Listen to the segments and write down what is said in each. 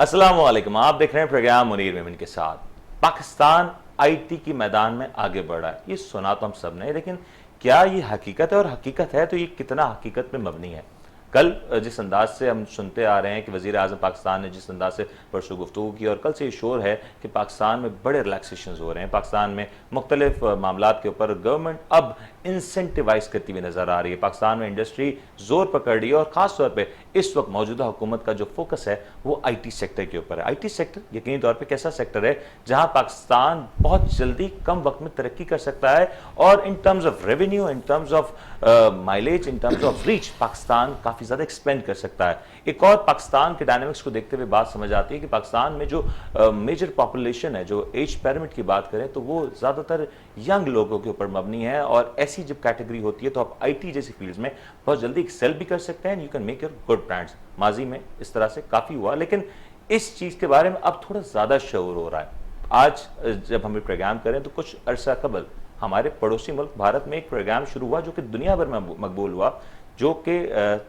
अस्सलामुअलैकुम, आप देख रहे हैं प्रोग्राम मुनीर मेमन के साथ। पाकिस्तान आईटी की मैदान में आगे बढ़ा है, ये सुना तो हम सब ने, लेकिन क्या ये हकीकत है? और हकीकत है तो ये कितना हकीकत में मबनी है? कल जिस अंदाज से हम सुनते आ रहे हैं कि वज़ीर आज़म पाकिस्तान ने जिस अंदाज से परसों गुफ्तगू की, और कल से ये शोर है कि पाकिस्तान में बड़े रिलैक्सेशन हो रहे हैं, पाकिस्तान में मुख्तलिफ मामलात के ऊपर गवर्नमेंट अब इंसेंटिवाइज करती हुई नजर आ रही है, पाकिस्तान में इंडस्ट्री जोर पकड़ रही है, और खास तौर पे इस वक्त मौजूदा हुकूमत का जो फोकस है वो आईटी सेक्टर के ऊपर है। आईटी सेक्टर यकीनी तौर पे कैसा सेक्टर है जहां पाकिस्तान बहुत जल्दी कम वक्त में तरक्की कर सकता है, और इन terms of revenue, in terms of mileage, in terms of reach Pakistan काफी ज्यादा एक्सपेंड कर सकता है। एक और पाकिस्तान के डायनामिक्स को देखते हुए बात समझ आती है कि पाकिस्तान में जो मेजर पॉपुलेशन है, जो एज पिरामिड की बात करें तो वो ज्यादातर यंग लोगों के ऊपर मबनी है, और ऐसी जब कैटेगरी होती है तो आप आईटी जैसी फील्ड्स में बहुत जल्दी एक्सेल भी कर सकते हैं, you can make your good brands. माजी में इस तरह से काफी हुआ, लेकिन इस चीज के बारे में अब थोड़ा ज्यादा शऊर हो रहा है। आज जब हम प्रोग्राम करें तो कुछ अरसा कबल हमारे पड़ोसी मुल्क भारत में एक प्रोग्राम शुरू हुआ जो कि दुनिया भर में मकबूल हुआ, जो कि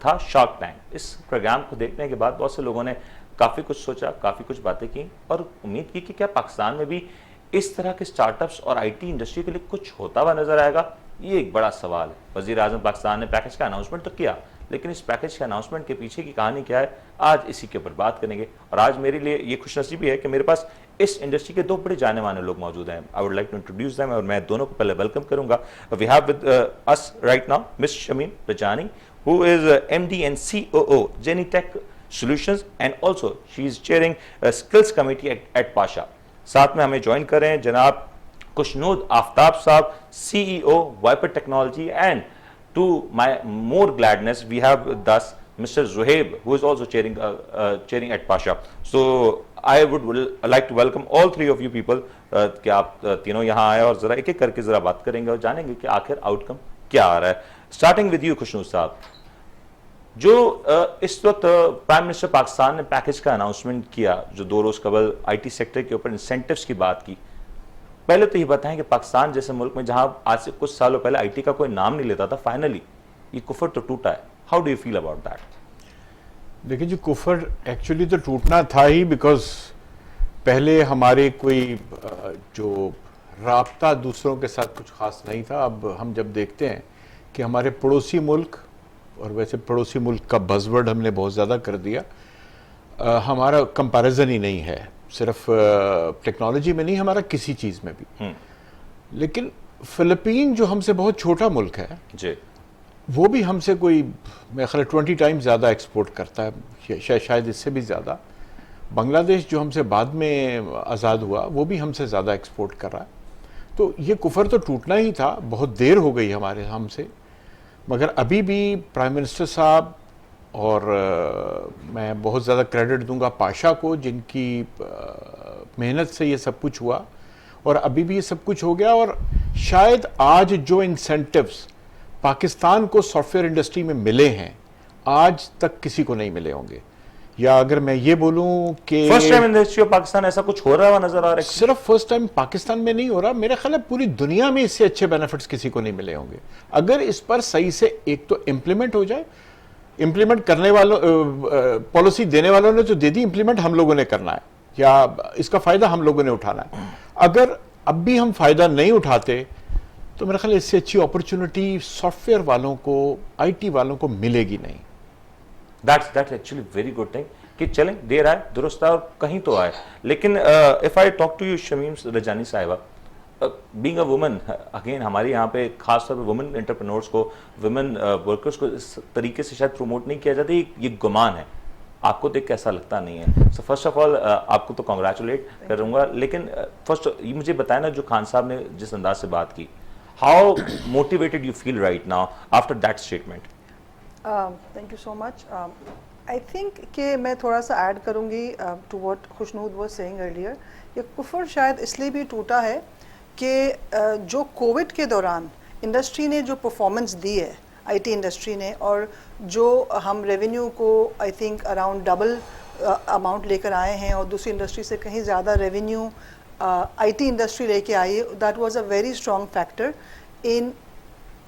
था शार्क टैंक। इस प्रोग्राम को देखने के बाद बहुत से लोगों ने काफी कुछ सोचा, काफी कुछ बातें की, और उम्मीद की कि क्या पाकिस्तान में भी इस तरह के स्टार्टअप्स और आईटी इंडस्ट्री के लिए कुछ होता हुआ नजर आएगा। ये एक बड़ा सवाल है। वजीर आजम पाकिस्तान ने पैकेज का अनाउंसमेंट तो किया, लेकिन इस पैकेज के अनाउंसमेंट के पीछे की कहानी क्या है, आज इसी के ऊपर बात करेंगे। और आज मेरे लिए ये खुशनसीबी है कि मेरे पास इस इंडस्ट्री के दो बड़े जाने माने लोग मौजूद हैं। I would like to introduce them, और मैं दोनों को पहले वेलकम करूंगा। We have with us right now miss Shamim Rajani, who is MD and COO Genitech Solutions, and also she is chairing a skills committee at Pasha. साथ में हमें join कर रहे हैं जनाब खुशनूद आफ्ताब साहब, CEO Viper Technology, and to my more gladness we have with us Mr. Zuhaib, who is also chairing at Pasha. So I would like to welcome all three of you people कि आप तीनों यहाँ आए और जरा एक एक करके जरा बात करेंगे और जानेंगे कि आखिर आउटकम क्या आ रहा है। स्टार्टिंग विद यू खुशनूद साहब, जो इस वक्त प्राइम मिनिस्टर पाकिस्तान ने पैकेज का अनाउंसमेंट किया, जो 2 रोज कबल आईटी सेक्टर के ऊपर इंसेंटिव्स की बात की, पहले तो ये बताएं कि पाकिस्तान जैसे मुल्क में जहां आज से कुछ सालों पहले आईटी का कोई नाम नहीं लेता था, फाइनली ये कुफर तो टूटा है। How do you feel about that? देखिए जी, कुफर एक्चुअली तो टूटना था ही, बिकॉज पहले हमारे कोई जो राब्ता दूसरों के साथ कुछ खास नहीं था। अब हम जब देखते हैं कि हमारे पड़ोसी मुल्क, और वैसे पड़ोसी मुल्क का बज़वर्ड हमने बहुत ज़्यादा कर दिया, हमारा कंपैरिजन ही नहीं है, सिर्फ टेक्नोलॉजी में नहीं, हमारा किसी चीज़ में भी। लेकिन फिलिपीन जो हमसे बहुत छोटा मुल्क है जी, वो भी हमसे कोई मेरे ख्याल 20 टाइम्स ज़्यादा एक्सपोर्ट करता है, शायद इससे भी ज़्यादा। बांग्लादेश जो हमसे बाद में आज़ाद हुआ वो भी हमसे ज़्यादा एक्सपोर्ट कर रहा है। तो ये कुफर तो टूटना ही था, बहुत देर हो गई हमारे हमसे, मगर अभी भी प्राइम मिनिस्टर साहब, और मैं बहुत ज़्यादा क्रेडिट दूंगा पाशा को, जिनकी मेहनत से ये सब कुछ हुआ, और अभी भी ये सब कुछ हो गया। और शायद आज जो इंसेंटिव्स पाकिस्तान को सॉफ्टवेयर इंडस्ट्री में मिले हैं, आज तक किसी को नहीं मिले होंगे। या अगर मैं ये बोलूं कि first time industry of Pakistan ऐसा कुछ हो रहा है नजर आ रहा है। सिर्फ फर्स्ट टाइम पाकिस्तान में नहीं हो रहा, मेरा ख्याल है पूरी दुनिया में इससे अच्छे बेनिफिट्स किसी को नहीं मिले होंगे। अगर इस पर सही से एक तो इम्प्लीमेंट हो जाए, इम्प्लीमेंट करने वालों, पॉलिसी देने वालों ने तो दे दी, इम्प्लीमेंट हम लोगों ने करना है, या इसका फायदा हम लोगों ने उठाना है। अगर अब भी हम फायदा नहीं उठाते तो मेरा ख्याल इससे अच्छी अपॉर्चुनिटी सॉफ्टवेयर वालों को, आईटी वालों को मिलेगी नहीं। That's actually very good thing कि चलें, देर आए दुरुस्त आए और कहीं तो आए। लेकिन if I talk to you Shamim Rajani साहिबा, बीइंग अ वुमन, अगेन हमारे यहाँ पे खास तौर पे वुमेन एंटरप्रेन्योर्स को, वुमेन वर्कर्स को इस तरीके से शायद प्रमोट नहीं किया जाता, ये गुमान है। आपको देख के ऐसा लगता नहीं है। सो फर्स्ट ऑफ ऑल आपको तो कॉन्ग्रेचुलेट करूंगा, लेकिन फर्स्ट ये मुझे बताया ना, जो खान साहब ने जिस अंदाज से बात की, how motivated you feel right now after that statement? Thank you so much. I think कि मैं थोड़ा सा ऐड करूँगी to what Khushnood was saying earlier. ये कुफर शायद इसलिए भी टूटा है कि जो कोविड के दौरान इंडस्ट्री ने जो परफॉर्मेंस दी है, आईटी इंडस्ट्री ने, और जो हम रेवेन्यू को I think around double amount लेकर आए हैं, और दूसरी इंडस्ट्री से कहीं ज़्यादा रेवेन्यू आईटी इंडस्ट्री लेके आई है, that was a very strong factor in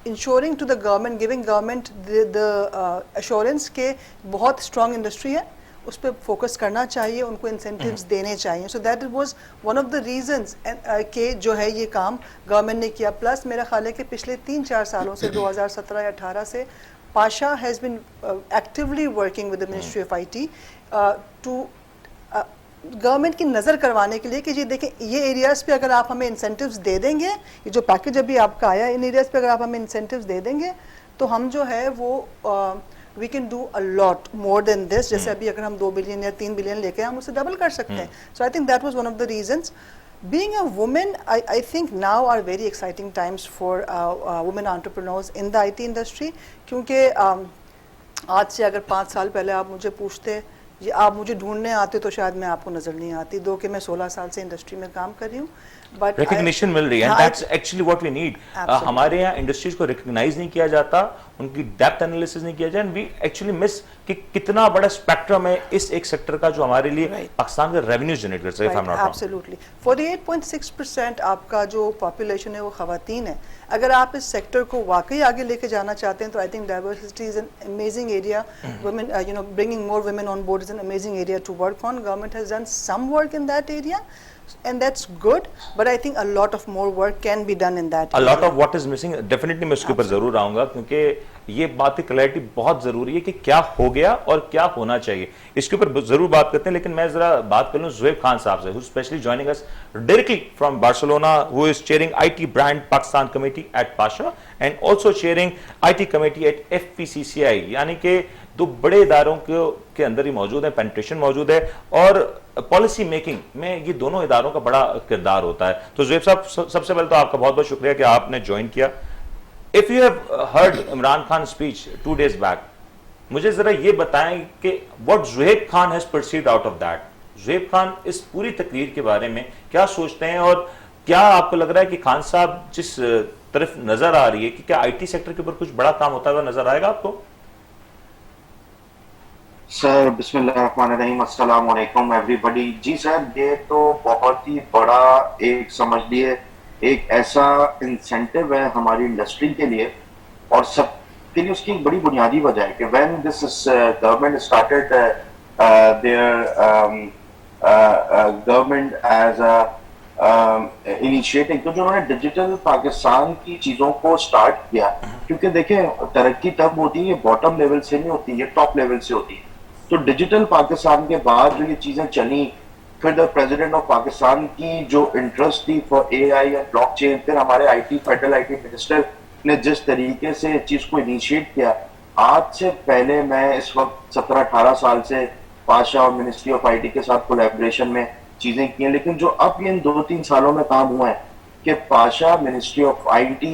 ensuring to the government, giving government the assurance के बहुत स्ट्रॉन्ग इंडस्ट्री है उस पर फोकस करना चाहिए, उनको इंसेंटिव्स देने चाहिए. So that was one of the reasons के जो है ये काम गवर्नमेंट ने किया. प्लस मेरा ख्याल है कि पिछले 3-4 सालों से 2017 या 18 से PASHA has been actively working with the ministry of IT to government की नज़र करवाने के लिए कि ये देखें ये एरियाज़ पे अगर आप हमें इंसेंटिव्स दे देंगे, ये जो पैकेज अभी आपका आया इन एरियाज़ पे अगर आप हमें इंसेंटिव्स दे देंगे तो हम जो है वो we can do a lot more than this. जैसे अभी अगर हम 2 बिलियन या 3 बिलियन लेके हम उससे डबल कर सकते हैं. So I think that was one of the reasons. Being a woman, I think now are very exciting times for women entrepreneurs in the IT industry. क्योंकि आज से अगर 5 साल पहले आप मुझे पूछते, ये आप मुझे ढूंढने आते तो शायद मैं आपको नजर नहीं आती. दो कि मैं 16 साल से इंडस्ट्री में काम कर रही हूँ, बट रिकग्निशन मिल रही है, and that's actually what we need. हमारे यहाँ इंडस्ट्रीज को रिकग्नाइज नहीं किया जाता, उनकी डेप्थ एनालिसिस नहीं किया जाए, एंड वी एक्चुअली मिस कि कितना बड़ा स्पेक्ट्रम है इस एक सेक्टर का जो हमारे लिए पाकिस्तान का रेवेन्यू जनरेट कर सके. एब्सोल्युटली. 48.6% आपका जो पॉपुलेशन है वो खवातीन है. अगर आप इस सेक्टर को वाकई आगे लेके जाना चाहते हैं तो I think diversity is an amazing area. Women bringing more women on board is an amazing area to work on. Government has done some work in that area and that's good, but I think a lot of more work can be done in that a area. lot of what is missing. definitely मैं उसके ऊपर जरूर आऊंगा, क्योंकि ये बात की clarity बहुत जरूरी है कि क्या हो गया और क्या होना चाहिए. इसके ऊपर जरूर बात करते हैं, लेकिन मैं जरा बात कर लूं ज़ुहैब खान साहब से, who specially joining us directly from Barcelona, who is chairing IT brand Pakistan committee at Pasha and also chairing IT committee at FPCCI. यानी कि दो बड़े इदारों के अंदर ही मौजूद है, पेनिट्रेशन मौजूद है, और पॉलिसी मेकिंग में ये दोनों इदारों का बड़ा किरदार होता है. तो ज़ुहैब साहब, सबसे पहले तो आपका बहुत बहुत शुक्रिया कि आपने ज्वाइन किया. If you have heard Imran Khan speech 2 days back, मुझे जरा ये बताएं कि what Zuhaib Khan has perceived out of that. Zuhaib Khan इस पूरी तकरीर के बारे में क्या सोचते हैं, और क्या आपको लग रहा है कि खान साहब जिस तरफ नजर आ रही है कि क्या IT सेक्टर के ऊपर कुछ बड़ा काम होता हुआ नजर आएगा आपको? सर बिस्मिल्लाहिर्रहमानिर्रहीम, अस्सलाम वालेकुम एवरीबॉडी. जी सर, ये तो बहुत ही बड़ा एक समझ लिए एक ऐसा इंसेंटिव है हमारी इंडस्ट्री के लिए और सब के लिए. उसकी एक बड़ी बुनियादी वजह है कि when this government started their government as a initiative, तो जो उन्होंने डिजिटल पाकिस्तान की चीजों को स्टार्ट किया, क्योंकि देखें तरक्की तब होती है बॉटम लेवल से नहीं होती, ये टॉप लेवल से होती है. तो डिजिटल पाकिस्तान के बाद जो ये चीजें चली, फिर द प्रेसिडेंट ऑफ पाकिस्तान की जो इंटरेस्ट थी फॉर AI एंड ब्लॉकचेन, फिर हमारे फेडरल IT मिनिस्टर ने जिस तरीके से इस चीज को इनिशिएट किया. आज से पहले मैं इस वक्त 17-18 साल से पाशा और मिनिस्ट्री ऑफ IT के साथ कोलैबोरेशन में चीजें की हैं, लेकिन जो अब इन 2-3 सालों में काम हुआ है कि Pasha, ministry of IT,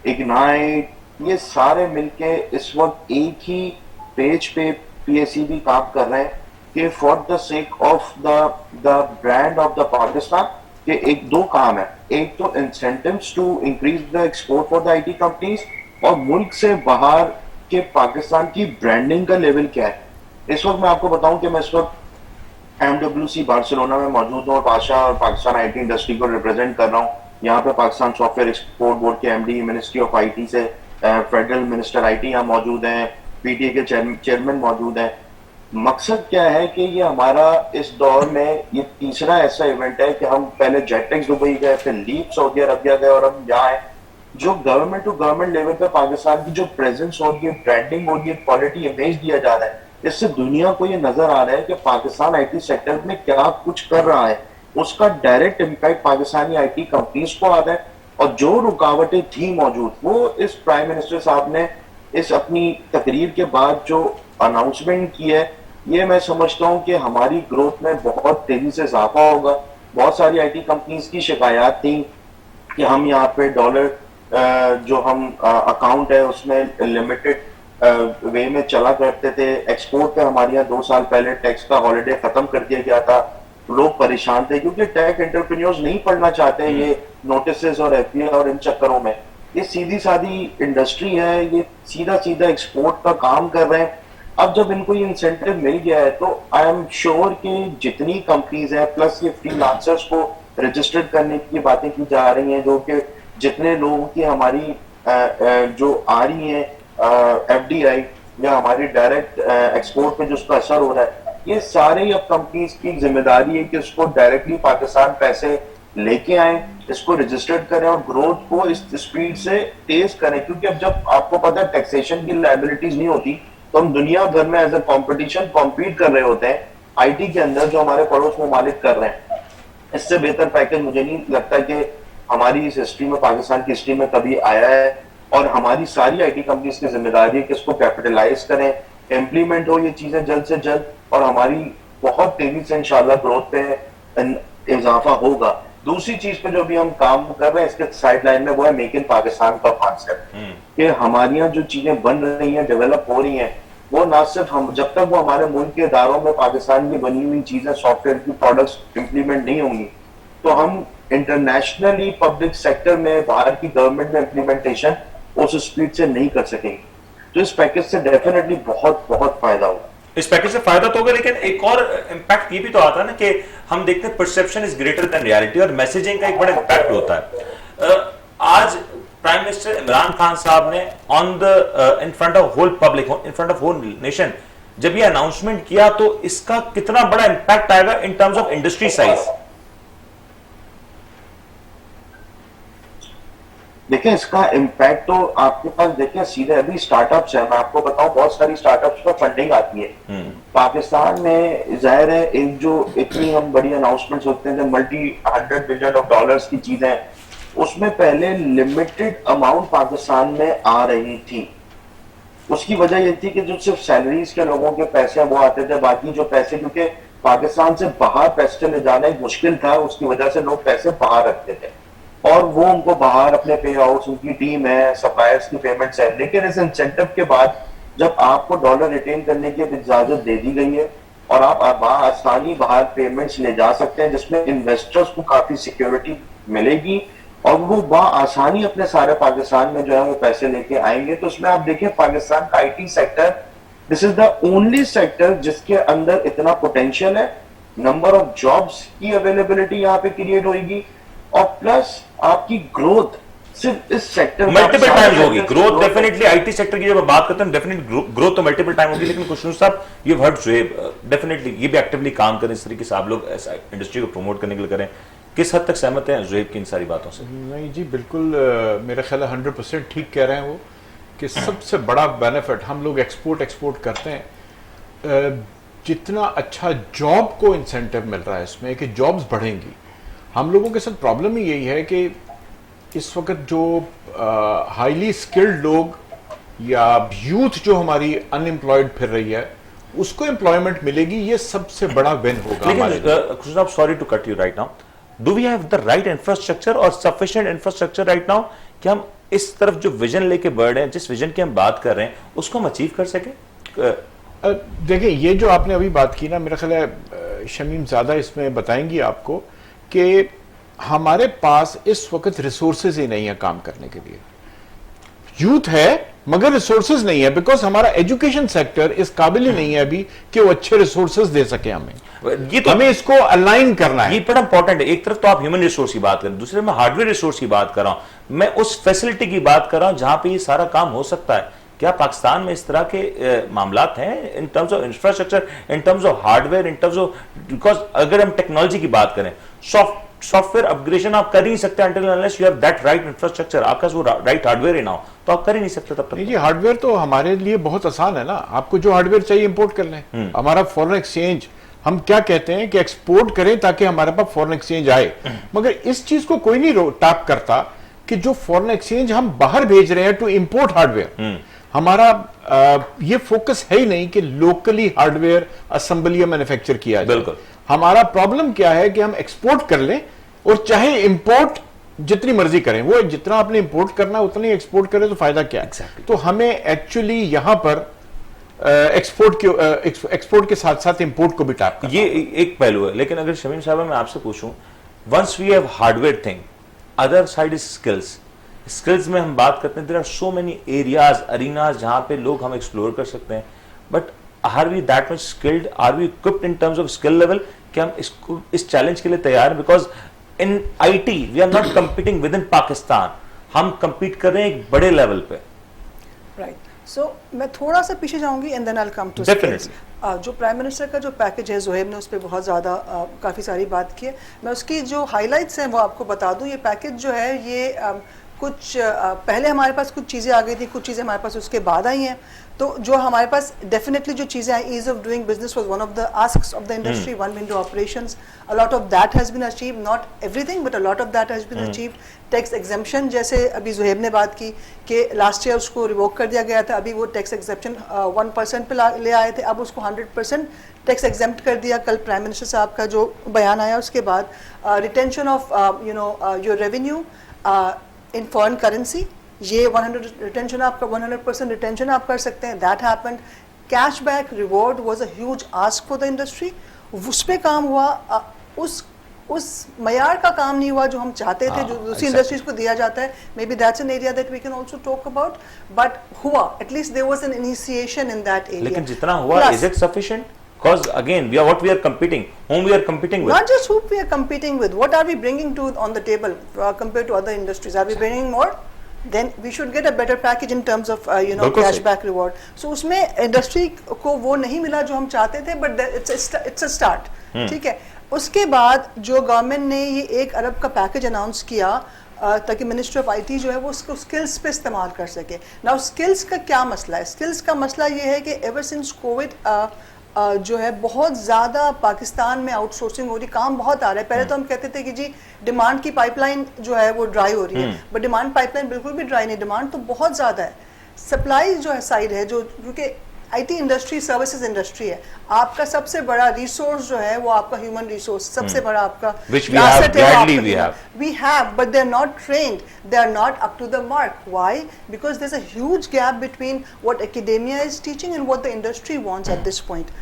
ignite, ये सारे मिलके इस वक्त एक ही पेज पे PACB काम कर रहे हैं कि for the sake of the brand of the Pakistan, के एक दो काम है. एक तो incentives to increase the export for the IT companies, और मुल्क से बाहर के पाकिस्तान की ब्रांडिंग का लेवल क्या है. इस वक्त मैं आपको बताऊं कि मैं इस वक्त MWC बार्सिलोना में मौजूद हूँ और पाशा और पाकिस्तान IT इंडस्ट्री को रिप्रेजेंट कर रहा हूँ. यहाँ पे पाकिस्तान सॉफ्टवेयर एक्सपोर्ट बोर्ड के MD, मिनिस्ट्री ऑफ IT से फेडरल मिनिस्टर IT यहाँ मौजूद हैं, PTA के चेयरमैन मौजूद हैं. मकसद क्या है कि ये हमारा इस दौर में ये तीसरा ऐसा इवेंट है कि हम पहले जेटेक्स दुबई गए, फिर लीप सऊदी अरबिया गए, और हम यहाँ हैं. जो गवर्नमेंट टू गवर्नमेंट लेवल पे पाकिस्तान की जो प्रेजेंस हो रही है, ब्रांडिंग हो रही है, क्वालिटी इमेज दिया जा रहा है, इससे दुनिया को ये नजर आ रहा है कि पाकिस्तान IT सेक्टर में क्या कुछ कर रहा है. उसका direct impact Pakistani IT companies को आ रहा है. और जो रुकावटें थी मौजूद, वो इस प्राइम मिनिस्टर साहब ने इस अपनी तकरीर के बाद जो अनाउंसमेंट की है, ये मैं समझता हूँ कि हमारी ग्रोथ में बहुत तेजी से इजाफा होगा. बहुत सारी IT कंपनीज की शिकायत थी कि हम यहाँ पे डॉलर जो हम अकाउंट है उसमें लिमिटेड वे में चला करते थे. एक्सपोर्ट पे हमारे यहाँ 2 साल पहले टैक्स का हॉलिडे खत्म कर दिया गया था. लोग परेशान थे क्योंकि टेक एंटरप्रेन्योर्स नहीं पढ़ना चाहते ये नोटिसेस और FBI और इन चक्करों में. ये सीधी सादी इंडस्ट्री है, ये सीधा सीधा एक्सपोर्ट का काम कर रहे हैं. अब जब इनको ये इंसेंटिव मिल गया है तो आई एम श्योर कि जितनी कंपनीज है, प्लस ये फ्रीलांसर्स को रजिस्टर्ड करने की बातें की जा रही हैं, जो कि जितने लोगों की हमारी जो आ रही है FDI या हमारी डायरेक्ट एक्सपोर्ट पे जो उसका असर हो रहा है, ये सारे अब कंपनीज की जिम्मेदारी है कि उसको डायरेक्टली पाकिस्तान पैसे लेके आए, इसको रजिस्टर्ड करें और ग्रोथ को इस स्पीड से तेज करें, क्योंकि अब जब आपको पता है टैक्सेशन की लायबिलिटीज नहीं होती तो हम दुनिया भर में एज ए कॉम्पिटिशन कॉम्पीट कर रहे होते हैं आईटी के अंदर, जो हमारे पड़ोस ममालिक कर रहे हैं। इससे बेहतर पैकेज मुझे नहीं लगता कि हमारी इस हिस्ट्री में, पाकिस्तान की हिस्ट्री में कभी आया है। और हमारी सारी आईटी कंपनीज की जिम्मेदारी है कि इसको कैपिटलाइज करें, इम्प्लीमेंट हो ये चीजें जल्द से जल्द, और हमारी बहुत तेजी से इंशाल्लाह ग्रोथ पे इजाफा होगा। दूसरी चीज पे जो भी हम काम कर रहे हैं इसके साइड लाइन में, वो है मेक इन पाकिस्तान का कॉन्सेप्ट, कि हमारी यहाँ जो चीजें बन रही हैं, डेवलप हो रही हैं, वो ना सिर्फ हम, जब तक वो हमारे मुल्क के इदारों में पाकिस्तान की बनी हुई चीजें, सॉफ्टवेयर की प्रोडक्ट्स इंप्लीमेंट नहीं होंगी, तो हम इंटरनेशनली पब्लिक सेक्टर में, बाहर की गवर्नमेंट में इम्प्लीमेंटेशन उस स्पीड से नहीं कर सकेंगे। तो इस पैकेज से डेफिनेटली बहुत बहुत फायदा होगा। इस पैकेज से फायदा तो होगा, लेकिन एक और इम्पैक्ट ये भी तो आता है ना कि हम देखते हैं perception is greater than reality, और मैसेजिंग का एक बड़ा इम्पैक्ट होता है। आज प्राइम मिनिस्टर इमरान खान साहब ने on the in front of whole public, in front of whole nation, जब ये अनाउंसमेंट किया तो इसका कितना बड़ा इम्पैक्ट आएगा इन टर्म्स ऑफ इंडस्ट्री साइज? देखिए इसका इम्पैक्ट तो आपके पास, देखिए सीधे अभी स्टार्टअप्स है, मैं आपको बताऊं बहुत सारी स्टार्टअप्स पर फंडिंग आती है पाकिस्तान में। जाहिर है एक जो इतनी हम बड़ी अनाउंसमेंट्स होते हैं, मल्टी $100 बिलियन की चीजें, उसमें पहले लिमिटेड अमाउंट पाकिस्तान में आ रही थी। उसकी वजह यह थी कि जो सिर्फ सैलरीज के लोगों के पैसे वो आते थे, बाकी जो पैसे, क्योंकि पाकिस्तान से बाहर पैसे ले जाना एक मुश्किल था, उसकी वजह से लोग पैसे बाहर रखते थे और वो उनको बाहर अपने पे आउट्स, उनकी टीम है, सप्लायर्स की पेमेंट्स है। लेकिन इस इंसेंटिव के बाद जब आपको डॉलर रिटेन करने की इजाजत दे दी गई है और आप आसानी बाहर पेमेंट्स ले जा सकते हैं, जिसमें इन्वेस्टर्स को काफी सिक्योरिटी मिलेगी और वो आसानी अपने सारे पाकिस्तान में जो है वो पैसे लेके आएंगे। तो उसमें आप देखिए पाकिस्तान का IT sector, this is the only sector जिसके अंदर इतना पोटेंशियल है, नंबर ऑफ जॉब्स की अवेलेबिलिटी यहाँ पे क्रिएट होगी और प्लस आपकी ग्रोथ सिर्फ इस सेक्टर मल्टीपल टाइम्स होगी ग्रोथ। डेफिनेटली आईटी सेक्टर की जब बात करते हैं डेफिनेटली ग्रोथ तो मल्टीपल टाइम होगी। लेकिन खुशनूर साहब, ये हर्ट ज़ुहैब, डेफिनेटली ये भी एक्टिवली काम करें, इस तरीके से आप लोग इंडस्ट्री को प्रमोट करने के लिए करें। किस हद तक सहमत हैं ज़ुहैब की इन सारी बातों से? नहीं जी, बिल्कुल मेरा ख्याल है 100% ठीक कह रहे हैं वो, कि सबसे बड़ा बेनिफिट हम लोग एक्सपोर्ट करते हैं, जितना अच्छा जॉब को इंसेंटिव मिल रहा है इसमें कि जॉब्स बढ़ेंगी। हम लोगों के साथ प्रॉब्लम ही यही है कि इस वक्त जो हाईली स्किल्ड लोग या यूथ जो हमारी अनएम्प्लॉयड फिर रही है, उसको एम्प्लॉयमेंट मिलेगी, ये सबसे बड़ा विन होगा। लेकिन sorry to cut you right now, do we have the right infrastructure और सफिशिएंट इंफ्रास्ट्रक्चर राइट नाउ कि हम इस तरफ जो विजन लेके बढ़ रहे हैं, जिस विजन की हम बात कर रहे हैं, उसको हम अचीव कर सके? देखिए ये जो आपने अभी बात की ना, मेरा ख्याल है शमीम ज्यादा इसमें बताएंगी आपको कि हमारे पास इस वक्त रिसोर्सेज ही नहीं है काम करने के लिए। यूथ है मगर रिसोर्सेज नहीं है, बिकॉज हमारा एजुकेशन सेक्टर इस काबिल ही नहीं है अभी कि वो अच्छे रिसोर्सेज दे सके हमें। ये तो हमें इसको अलाइन करना है, ये बड़ा इंपॉर्टेंट है। एक तरफ तो आप ह्यूमन रिसोर्स की बात करें, दूसरे में हार्डवेयर रिसोर्स की बात कर रहा हूं, मैं उस फैसिलिटी की बात कर रहा हूं जहां पे ये सारा काम हो सकता है। क्या पाकिस्तान में इस तरह के मामलात हैं इन terms of infrastructure, in terms of hardware, in terms of, because अगर हम टेक्नोलॉजी की बात करें, सॉफ्टवेयर अपग्रेडेशन आप कर ही नहीं सकते until unless you have that right infrastructure, आपका वो राइट हार्डवेयर ही ना हो तो आप कर ही नहीं सकते तब तक। नहीं जी, हार्डवेयर तो हमारे लिए बहुत आसान है ना, आपको जो हार्डवेयर चाहिए इंपोर्ट कर लें। हमारा फॉरेन एक्सचेंज, हम क्या कहते हैं कि एक्सपोर्ट करें ताकि हमारे पास फॉरेन एक्सचेंज आए, मगर इस चीज को कोई नहीं टैप करता कि जो फॉरेन एक्सचेंज हम बाहर भेज रहे हैं टू इंपोर्ट हार्डवेयर, हमारा ये फोकस है ही नहीं कि लोकली हार्डवेयर असेंबली या मैन्युफैक्चर किया जाए। बिल्कुल। हमारा प्रॉब्लम क्या है कि हम एक्सपोर्ट कर लें और चाहे इंपोर्ट जितनी मर्जी करें, वो जितना आपने इंपोर्ट करना है उतना ही एक्सपोर्ट करें तो फायदा क्या है? Exactly. तो हमें एक्चुअली यहां पर एक्सपोर्ट के साथ साथ इंपोर्ट को भी टैप करना, ये एक पहलू है। लेकिन अगर शमीम साहब मैं आपसे पूछूं, once we have hardware thing, other side is skills में हम बात करते हैं, there are so many areas, arenas जहां पे लोग हम एक्सप्लोर कर सकते हैं, but are we that much skilled, are we equipped in terms of skill level कि हम इस चैलेंज के लिए तैयार हैं? Because in IT we are not competing with in Pakistan, हम कंपीट कर रहे हैं एक बड़े लेवल पे। राइट सो मैं थोड़ा सा पीछे जाऊंगी and then I will come to Definitely. जो प्राइम मिनिस्टर का जो पैकेज है, ज़ोहेब ने उस पर बहुत ज़्यादा काफ़ी सारी बात की है। मैं उसकी जो हाइलाइट्स हैं वो आपको बता दूं। ये पैकेज जो है ये कुछ पहले हमारे पास कुछ चीज़ें आ गई थी, कुछ चीज़ें हमारे पास उसके बाद आई हैं। तो जो हमारे पास डेफिनेटली जो चीज़ें आई, ease of doing business was one of the asks of the industry, one window operations, a lot of that has been achieved, not everything but a lot of that has been achieved. Tax exemption जैसे अभी ज़ोहेब ने बात की कि last year उसको revoke कर दिया गया था, अभी वो टैक्स एग्जेम्पशन 1% पे ले आए थे, अब उसको 100% टैक्स एग्जेम्प्ट कर दिया। कल प्राइम मिनिस्टर साहब का जो बयान आया उसके बाद retention of your revenue in foreign currency, ये 100 रिटेंशन आपका 100% रिटेंशन आप कर सकते हैं। That happened. Cash back reward was a huge ask for the industry, उस पे काम हुआ। उस मयार का काम नहीं हुआ जो हम चाहते थे, जो दूसरी इंडस्ट्रीज को दिया जाता है। Maybe that's an area that we can also talk about, but हुआ, at least there was an initiation in that area. लेकिन जितना हुआ, is it sufficient? Because again, we are competing. Whom we are competing with? Not just who we are competing with. What are we bringing to on the table compared to other industries? Are we bringing more? Then we should get a better package in terms of cashback reward. So उसमें industry को वो नहीं मिला जो हम चाहते थे, but it's a start. ठीक है। उसके बाद जो गवर्नमेंट ने ये 1 अरब का पैकेज अनाउंस किया ताकि मिनिस्ट्री ऑफ आईटी जो है वो उसको स्किल्स पे इस्तेमाल कर सके। नाउ स्किल्स का क्या मसला है? स्किल्स का मसला ये है कि एवर सिंस कोविड जो है बहुत ज़्यादा पाकिस्तान में आउटसोर्सिंग हो रही, काम बहुत आ रहा है। पहले तो हम कहते थे कि जी डिमांड की पाइपलाइन जो है वो ड्राई हो रही है, बट डिमांड पाइपलाइन बिल्कुल भी ड्राई नहीं, डिमांड तो बहुत ज़्यादा है। सप्लाई जो है साइड है, जो क्योंकि आईटी इंडस्ट्री सर्विसेज इंडस्ट्री है, आपका सबसे बड़ा रिसोर्स जो है वो आपका ह्यूमन रिसोर्स, सबसे बड़ा आपका which we have, gladly we have, but they are not trained, they are not up to the mark. Why? Because there's a huge gap between what academia is teaching and what the industry wants at this point.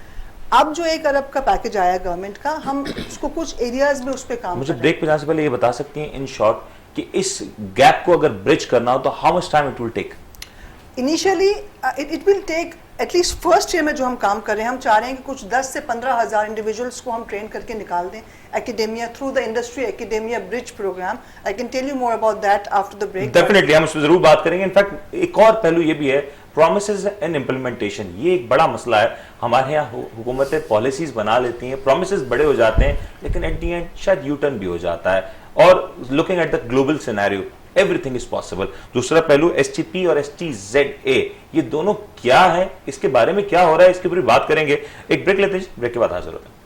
अब जो 1 अरब का package आया government का, हम उसको कुछ areas में उस पे काम मुझे ब्रेक पे जाने से पहले ये बता सकती हैं इन शॉर्ट कि इस गैप को अगर ब्रिज करना हो तो how much time it will take? Initially it will take at least first year में जो हम काम कर रहे हैं, हम चाह रहे हैं कि कुछ 10 से 15 हज़ार इंडिविजुअल्स को हम ट्रेन करके निकाल दें academia through the industry academia bridge programme. I can tell you more about that after the break. Definitely हम उस पर जरूर बात करेंगे। इनफैक्ट एक और पहलू ये भी है, प्रॉमिसेस एंड इम्प्लीमेंटेशन। ये एक बड़ा मसला है। हमारे यहाँ हुकूमतें पॉलिसीज बना लेती हैं, प्रोमिसेस बड़े हो जाते हैं, लेकिन एट दी एंड शायद यू टर्न भी हो जाता है। और looking at the global scenario, everything is possible. दूसरा पहलू STP और STZA, ये दोनों क्या है, इसके बारे में क्या हो रहा है, इसके ऊपर बात करेंगे। एक ब्रेक लेते हैं, ब्रेक के बाद हाजिर होते हैं।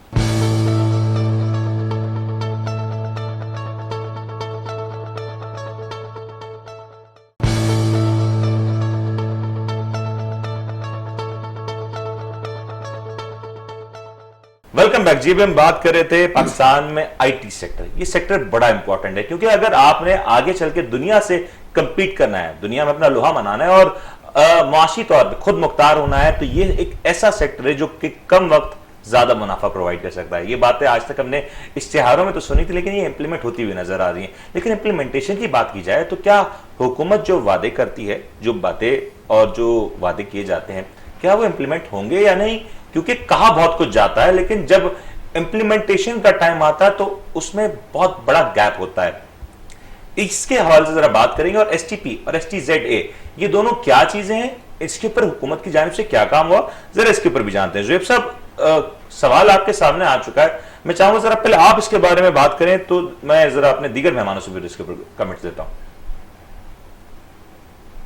वेलकम बैक जी। हम बात कर रहे थे पाकिस्तान में आईटी सेक्टर। ये सेक्टर बड़ा इंपॉर्टेंट है क्योंकि अगर आपने आगे चल के दुनिया से कंपीट करना है, दुनिया में अपना लोहा मनाना है और माशी तौर पे खुद मुख्तार होना है, तो ये एक ऐसा सेक्टर है जो कि कम वक्त ज्यादा मुनाफा प्रोवाइड कर सकता है। ये बातें आज तक हमने इश्तिहारों में तो सुनी थी, लेकिन ये इंप्लीमेंट होती हुई नजर आ रही है। लेकिन इंप्लीमेंटेशन की बात की जाए तो क्या हुकूमत जो वादे करती है, जो बातें और जो वादे किए जाते हैं, क्या वो इंप्लीमेंट होंगे या नहीं? क्योंकि कहा बहुत कुछ जाता है, लेकिन जब इंप्लीमेंटेशन का टाइम आता है तो उसमें बहुत बड़ा गैप होता है। इसके हवाले से जरा बात करेंगे। और STP और STZA, ये दोनों क्या चीजें हैं, इसके ऊपर हुकूमत की जानिब से क्या काम हुआ, जरा इसके ऊपर भी जानते हैं। ज़ोहेब साहब, सवाल आपके सामने आ चुका है। मैं चाहूंगा जरा पहले आप इसके बारे में बात करें, तो मैं जरा अपने दीगर मेहमानों से भी इसके ऊपर कमेंट देता हूं।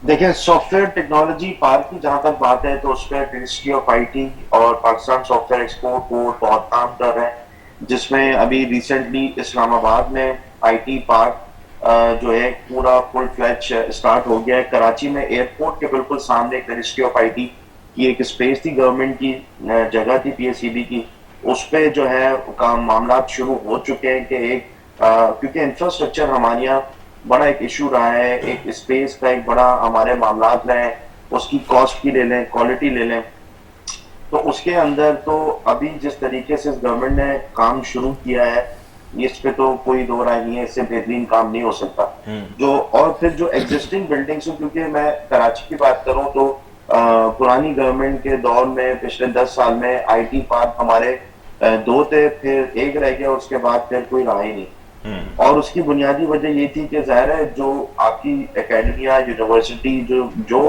देखिए, सॉफ्टवेयर टेक्नोलॉजी पार्क की जहां तक बात है तो उसमें मिनिस्ट्री ऑफ आईटी और पाकिस्तान सॉफ्टवेयर एक्सपोर्ट बोर्ड बहुत काम कर रहे हैं, जिसमें अभी रिसेंटली इस्लामाबाद में आईटी पार्क जो है पूरा फुल फ्लैच स्टार्ट हो गया है। कराची में एयरपोर्ट के बिल्कुल सामने एक मिनिस्ट्री ऑफ आईटी की एक स्पेस थी, गवर्नमेंट की जगह थी PSEB की, उस पर जो है काम मामला शुरू हो चुके हैं कि एक क्योंकि इंफ्रास्ट्रक्चर हमारे यहाँ बड़ा एक इशू रहा है, एक स्पेस का एक बड़ा हमारे मामला रहे हैं, उसकी कॉस्ट की ले लें, क्वालिटी ले लें, तो उसके अंदर तो अभी जिस तरीके से गवर्नमेंट ने काम शुरू किया है, इस पे तो कोई दो राय नहीं है, इससे बेहतरीन काम नहीं हो सकता। जो और फिर जो एग्जिस्टिंग बिल्डिंग्स, क्योंकि मैं कराची की बात करूं तो पुरानी गवर्नमेंट के दौर में पिछले 10 साल में आईटी पार्क हमारे 2 थे, फिर 1 रह गया, उसके बाद फिर कोई रहा ही नहीं। और उसकी बुनियादी वजह ये थी कि जाहिर है जो आपकी एकेडमिया यूनिवर्सिटी जो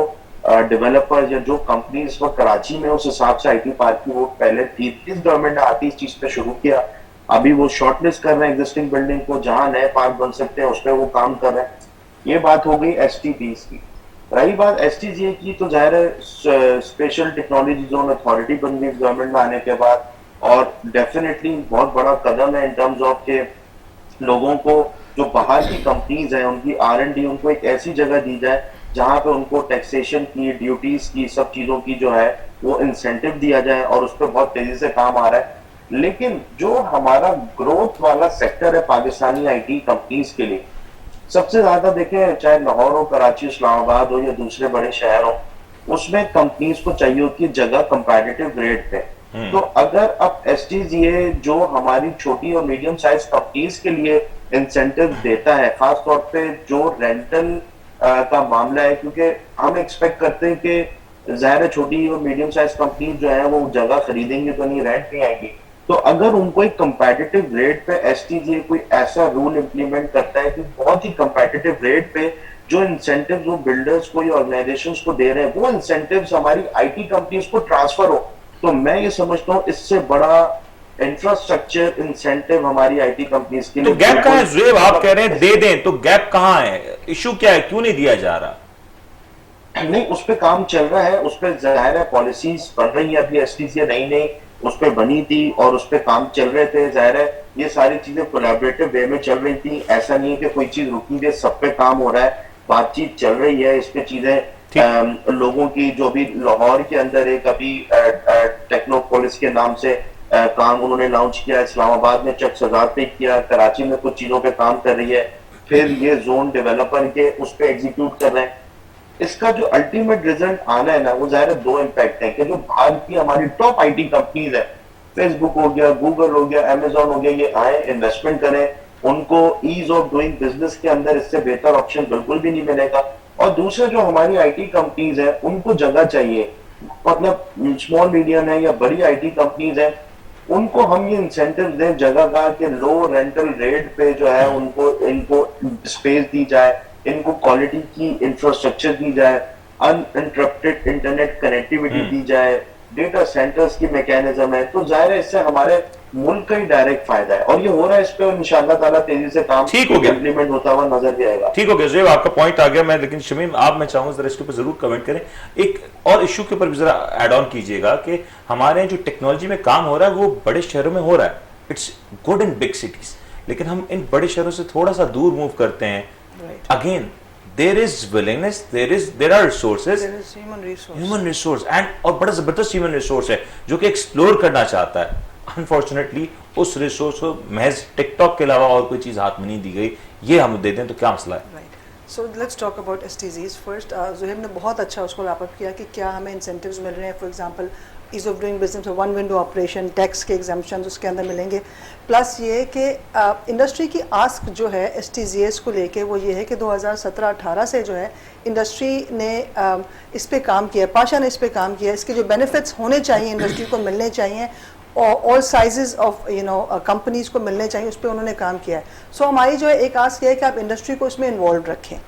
डेवलपर्स या जो कंपनीज वो कराची में उस हिसाब से आईटी पार्क की वो पहले थी, इस गवर्नमेंट ने आती इस चीज पे शुरू किया। अभी वो शॉर्टलिस्ट कर रहे हैं एग्जिस्टिंग बिल्डिंग को, जहां नए पार्क बन सकते हैं उस पर वो काम कर रहे हैं। ये बात हो गई एसटीपीज की। रही बात एसटीजीए की, तो जाहिर है स्पेशल टेक्नोलॉजी जोन अथॉरिटी बन गई गवर्नमेंट में आने के बाद, और डेफिनेटली बहुत बड़ा कदम है इन टर्म्स ऑफ के लोगों को जो बाहर की कंपनीज हैं उनकी R&D उनको एक ऐसी जगह दी जाए जहां पे उनको टैक्सेशन की, ड्यूटीज की, सब चीजों की जो है वो इंसेंटिव दिया जाए, और उस पर बहुत तेजी से काम आ रहा है। लेकिन जो हमारा ग्रोथ वाला सेक्टर है पाकिस्तानी आईटी कंपनीज के लिए, सबसे ज्यादा देखें चाहे लाहौर हो, कराची, इस्लामाबाद हो या दूसरे बड़े शहर हो, उसमें कंपनीज को चाहिए होती है जगह कंपैटिटिव रेट पे। तो अगर अब एसटीजीए जो हमारी छोटी और मीडियम साइज कंपनीज के लिए इंसेंटिव देता है, खास तौर पे जो रेंटल का मामला है, क्योंकि हम एक्सपेक्ट करते हैं कि जाहिर है छोटी और मीडियम साइज कंपनी जो है वो जगह खरीदेंगे तो नहीं, रेंट नहीं आएगी। तो अगर उनको एक कंपैटिटिव रेट पे एसटीजीए कोई ऐसा रूल इंप्लीमेंट करता है कि बहुत ही कंपैटिटिव रेट पे जो इंसेंटिव्स वो बिल्डर्स को या ऑर्गेनाइजेशंस को दे रहे हैं वो इंसेंटिव्स हमारी आईटी कंपनीज को ट्रांसफर हो, तो मैं ये समझता हूँ इससे बड़ा इंफ्रास्ट्रक्चर इंसेंटिव हमारी आईटी कंपनीज के लिए। तो गैप कहाँ है ज़ुएब? आप कह रहे हैं दे दें, तो गैप कहाँ है? इशू क्या है, क्यों नहीं दिया जा रहा? नहीं, उस पर काम चल रहा है, उस पर जाहिर है पॉलिसीज बन रही है। अभी एसटीसीए नई नई उस पर बनी थी और उस पर काम चल रहे थे। जाहिर है ये सारी चीजें कोलैबोरेटिव वे में चल रही थी, ऐसा नहीं है कि कोई चीज रुकी है, सब पे काम हो रहा है, बातचीत चल रही है, इस पे चीजें लोगों की जो भी लाहौर के अंदर एक अभी टेक्नोपोलिस के नाम से काम उन्होंने लॉन्च किया, इस्लामाबाद में चक सजा पे किया, कराची में कुछ चीजों पे काम कर रही है, फिर ये जोन डेवलपर के उस पे एग्जीक्यूट कर रहे हैं। इसका जो अल्टीमेट रिजल्ट आना है ना, वो जाहिर है दो इम्पैक्ट है कि जो भारत की हमारी टॉप आईटी कंपनीज है, फेसबुक हो गया, गूगल हो गया, अमेजोन हो गया, ये आए इन्वेस्टमेंट करें, उनको ईज ऑफ डूइंग बिजनेस के अंदर इससे बेहतर ऑप्शन बिल्कुल भी नहीं मिलेगा। और दूसरा जो हमारी आईटी कंपनीज है उनको जगह चाहिए, मतलब स्मॉल मीडियम है या बड़ी आईटी कंपनीज है, उनको हम ये इंसेंटिव दें जगह का कि लो रेंटल रेट पे जो है उनको इनको स्पेस दी जाए, इनको क्वालिटी की इंफ्रास्ट्रक्चर दी जाए, अनइंटरप्टेड इंटरनेट कनेक्टिविटी दी जाए, डेटा सेंटर्स की मैकेनिज्म है, तो जाहिर है इससे हमारे मुल्क का ही डायरेक्ट फायदा है। और ये हो रहा है, इस पे इंशाअल्लाह ताला तेजी से काम ठीक हो गया, इंप्लीमेंट होता हुआ नजर भी आएगा। ठीक हो गया ज़ुएब, आपका पॉइंट आ गया। मैं लेकिन शमीम आप, मैं चाहूंगा जरा इसके ऊपर जरूर कमेंट करें। एक और इशू के ऊपर भी जरा एड ऑन कीजिएगा कि हमारे जो टेक्नोलॉजी में काम हो रहा है वो बड़े शहरों में हो रहा है, it's good in big cities, लेकिन हम इन बड़े शहरों से थोड़ा सा दूर मूव करते हैं। Again there is willingness, there are resources, there is human resource and और बड़ा जबरदस्त human resource है जो कि एक्सप्लोर करना चाहता है। अनफॉर्चुनेटली उस रिसोर्स को महज टिकटॉक के अलावा और कोई चीज हाथ में नहीं दी गई, ये हम दे दें तो क्या मसला है? So let's talk about SDGs first. Zuhaib ने बहुत अच्छा उसको रैप अप किया कि क्या हमें इंसेंटिव्स मिल रहे हैं, for example ease of doing business, one window operation, tax के एग्जाम्पशन उसके अंदर मिलेंगे। प्लस ये कि इंडस्ट्री की आस्क जो है एसटीजीएस को लेके वो ये है कि 2017-18 से जो है इंडस्ट्री ने इस पे काम किया, पाशा ने इस पे काम किया, इसके जो बेनिफिट्स होने चाहिए इंडस्ट्री को मिलने चाहिए और ऑल साइजेस ऑफ कंपनीज को मिलने चाहिए, उस पर उन्होंने काम किया है। सो हमारी जो है एक आस्क है कि आप इंडस्ट्री को इसमें इन्वॉल्व रखें,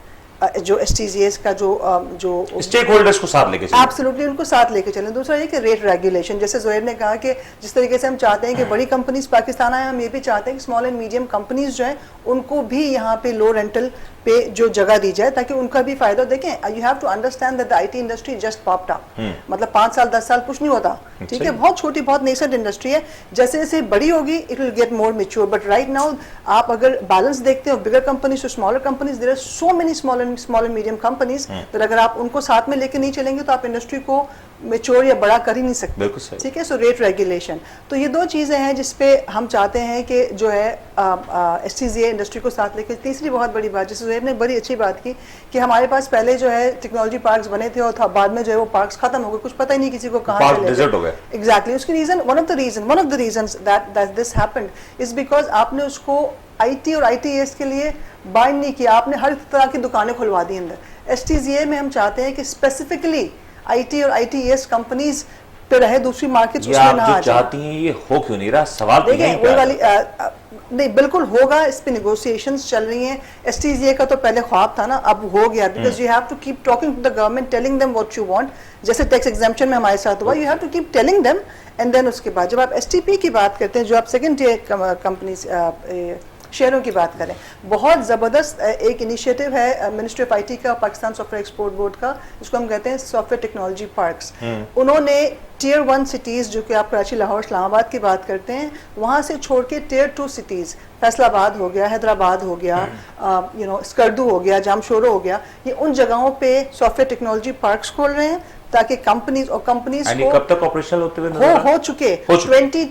जो एसटीजीएस का जो स्टेक होल्डर्स को साथ लेके चलें, एब्सोल्युटली उनको साथ लेके चलें। दूसरा ये कि रेट रेगुलेशन, जैसे ज़ुहैब ने कहा कि जिस तरीके से हम चाहते हैं कि बड़ी कंपनीज पाकिस्तान आए, हम ये भी चाहते हैं कि स्मॉल एंड मीडियम कंपनीज जो हैं उनको भी यहाँ पे लो रेंटल पे जो जगह दी जाए ताकि उनका भी फायदा देखें। You have to understand that the IT industry just popped up, मतलब 5 साल 10 साल कुछ नहीं होता, ठीक है, बहुत छोटी बहुत नेसेंट इंडस्ट्री है, जैसे जैसे बड़ी होगी it will get more mature. But right now आप अगर बैलेंस देखते हो bigger companies to smaller companies, there are so many small and medium companies, तो अगर आप उनको साथ में लेके नहीं चलेंगे तो आप इंडस्ट्री को मेच्योर या बड़ा कर ही नहीं सकते, ठीक है। सो रेट रेगुलेशन, तो ये दो चीज़ें हैं जिसपे हम चाहते हैं कि जो है एसटीजीए इंडस्ट्री को साथ लेके। तीसरी बहुत बड़ी बात, जैसे ज़ुहैब ने बड़ी अच्छी बात की कि हमारे पास पहले जो है टेक्नोलॉजी पार्क्स बने थे और बाद में जो है वो पार्क्स खत्म हो गए, कुछ पता ही नहीं किसी को कहाँ चले गए। एग्जैक्टली, उसकी reason one of the reasons that this happened is because आपने उसको आईटी और आईटीएस के लिए बाइंड नहीं किया, आपने हर तरह की दुकानें खुलवा दी अंदर। एसटीजीए में हम चाहते हैं कि स्पेसिफिकली आईटी और आईटीएस कंपनीज पे रहे, दूसरी मार्केट्स ये उसमें आप ना जो आ जाए। चाहती हैं ये हो क्यों नहीं रहा? सवाल तो देखिए यहीं पे वही आ वाली रहा है। नहीं बिल्कुल होगा, इस पे नेगोशिएशंस चल रही हैं। STCA का तो पहले ख्वाब था ना, अब हो गया, because you have to keep talking to the government, telling them what you want, जैसे टैक्स एग्जेम्पशन में हमारे साथ हुआ, you have to keep telling them, and then उसके बाद जब आप STP की बात करते हैं, जो आप सेकंड टियर कंपनी शेयरों की बात करें, बहुत ज़बरदस्त एक इनिशिएटिव है मिनिस्ट्री ऑफ IT का, पाकिस्तान सॉफ्टवेयर एक्सपोर्ट बोर्ड का, जिसको हम कहते हैं सॉफ्टवेयर टेक्नोलॉजी पार्क्स। उन्होंने टियर 1 सिटीज़, जो कि आप कराची, लाहौर, इस्लामाबाद की बात करते हैं, वहाँ से छोड़ के टियर 2 सिटीज़, फैसलाबाद हो गया, हैदराबाद हो गया, स्कर्दू हो गया, जामशोरो हो गया, ये उन जगहों पे सॉफ्टवेयर टेक्नोलॉजी पार्क्स खोल रहे हैं ताकि कंपनीज को कब तक ऑपरेशनल होते हुए नजर आ रहा है? हो चुके 22